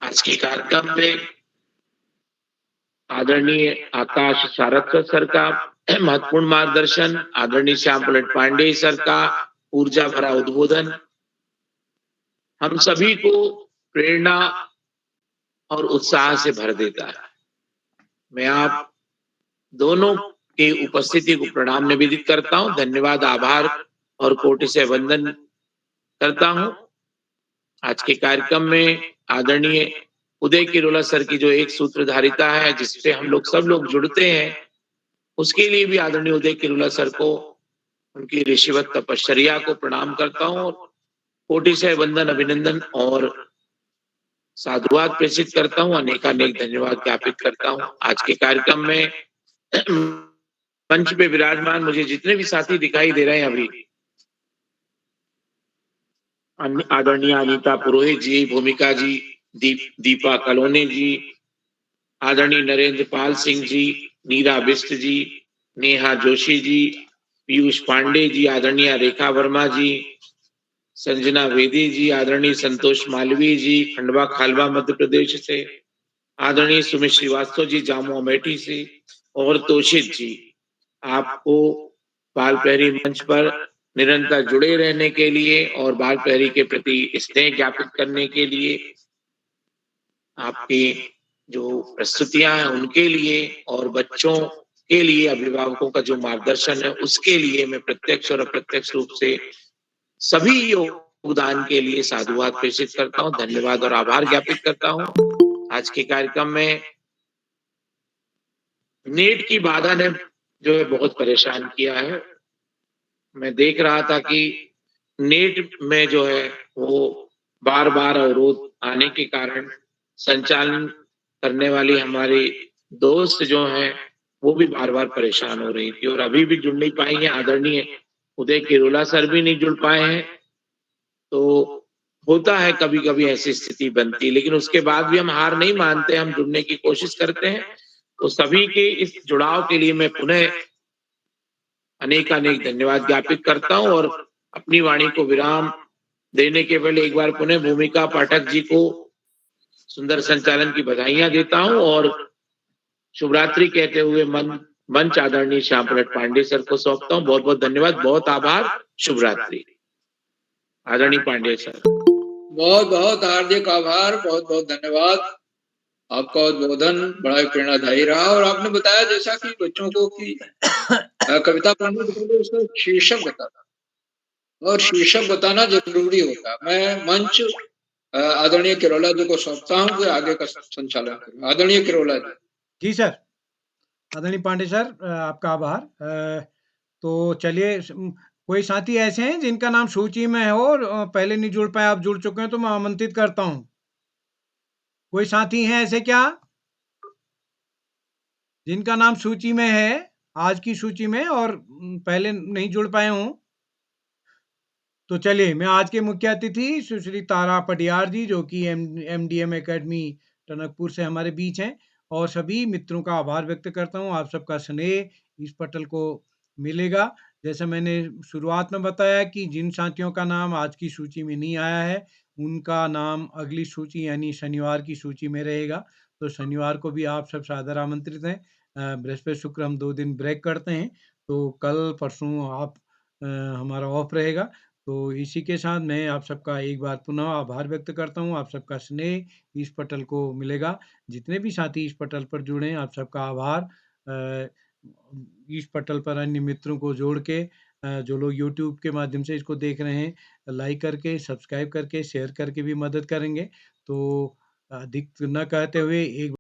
आज के कार्यक्रम में आदरणीय आकाश सारस्वत सर का महत्वपूर्ण मार्गदर्शन, आदरणीय श्याम पलट पांडे सर का ऊर्जा भरा उद्बोधन हम सभी को प्रेरणा और उत्साह से भर देता है। मैं आप दोनों की उपस्थिति को प्रणाम निवेदित करता हूं, धन्यवाद, आभार और कोटि से वंदन करता हूं। आज के कार्यक्रम में आदरणीय उदय किरोला सर की जो एक सूत्रधारिता है जिससे हम लोग सब लोग जुड़ते हैं, उसके लिए भी आदरणीय उदय किरोला सर को उनकी ऋषिवत तपश्चर्या को प्रणाम करता हूं, कोटि से वंदन, अभिनंदन और साधुवाद प्रेषित करता हूं, अनेकानेक धन्यवाद ज्ञापित करता हूं। आज के कार्यक्रम में मंच पे विराजमान मुझे जितने भी साथी दिखाई दे रहे हैं अभी, आदरणीय अनीता पुरोहित जी, भूमिका जी, दीपा कलोने जी, आदरणीय नरेंद्र पाल सिंह जी, नीरा बिष्ट जी, नेहा जोशी जी, पीयूष पांडे जी, आदरणीय रेखा वर्मा जी, संजना वेदी जी, आदरणीय संतोष मालवीय जी, खंडवा खालवा मध्य प्रदेश से, आदरणीय सुमित श्रीवास्तव जी, जामू अमेठी से, और तोषित जी, आपको बाल प्रहरी मंच पर निरंतर जुड़े रहने के लिए और बाल प्रहरी के प्रति स्नेह ज्ञापित करने के लिए, आपकी जो प्रस्तुतियां हैं उनके लिए और बच्चों के लिए अभिभावकों का जो मार्गदर्शन है उसके लिए मैं प्रत्यक्ष और अप्रत्यक्ष रूप से सभी योगदान के लिए साधुवाद प्रेषित करता हूं, धन्यवाद और आभार ज्ञापित करता हूं। आज के कार्यक्रम में नेट की बाधा ने जो है बहुत परेशान किया है। मैं देख रहा था कि नेट में जो है वो बार बार अवरोध आने के कारण संचालन करने वाली हमारी दोस्त जो हैं वो भी बार बार परेशान हो रही थी और अभी भी जुड़ नहीं पाई हैं। आदरणीय उदय किरोला सर भी नहीं जुड़ पाए हैं। तो होता है कभी कभी ऐसी स्थिति बनती, लेकिन उसके बाद भी हम हार नहीं मानते, हम जुड़ने की कोशिश करते हैं। तो सभी के इस जुड़ाव के लिए मैं पुनः अनेकानेक धन्यवाद ज्ञापित करता हूं और अपनी वाणी को विराम देने के पहले एक बार पुनः भूमिका पाठक जी को सुंदर संचालन की बधाइयां देता हूं और शुभरात्रि कहते हुए मंच आदरणीय श्याम पलट पांडे सर को सौंपता हूं। बहुत बहुत धन्यवाद, बहुत आभार, शुभरात्रि। आदरणीय पांडे सर। बहुत बहुत हार्दिक आभार, बहुत बहुत धन्यवाद। आपका उद्बोधन बड़ा प्रेरणादायी रहा और आपने बताया जैसा कि बच्चों को कि कविता पढ़ने के पहले उसका शीर्षक बताना और शीर्षक बताना जरूरी होता है। मैं मंच आदरणीय किरोला जी को सौंपता हूं कि आगे का संचालन करें। आदरणीय किरोला जी। जी सर। आदरणीय पांडे सर, आपका आभार। तो चलिए कोई साथी ऐसे हैं जिनका नाम सूची में है और पहले नहीं जुड़ पाए, आप जुड़ चुके हैं तो मैं आमंत्रित करता हूँ। कोई साथी हैं ऐसे क्या? जिनका नाम सूची में है, आज की सूची में और पहले नहीं जुड़ पाए हों? तो चलिए मैं आज के मुख्य अतिथि सुश्री तारा पटियार जी जो कि एमडीएम एकेडमी टनकपुर से हमारे बीच हैं और सभी मित्रों का आभार व्यक्त करता हूँ। आप सबका स्नेह इस पटल को मिलेगा। जैसे मैंने शुरुआत में बताया कि जिन साथियों का नाम आज की सूची में नहीं आया है, उनका नाम अगली सूची यानी शनिवार की सूची में रहेगा। तो शनिवार को भी आप सब सादर आमंत्रित हैं। बृहस्पति शुक्र हम 2 दिन ब्रेक करते हैं, तो कल परसों आप हमारा ऑफ रहेगा। तो इसी के साथ मैं आप सबका एक बार पुनः आभार व्यक्त करता हूँ। आप सबका स्नेह इस पटल को मिलेगा। जितने भी साथी इस पटल पर जुड़े हैं, आप सबका आभार। इस पटल पर अन्य मित्रों को जोड़ के जो लोग यूट्यूब के माध्यम से इसको देख रहे हैं, लाइक करके, सब्सक्राइब करके, शेयर करके भी मदद करेंगे। तो अधिक न कहते हुए एक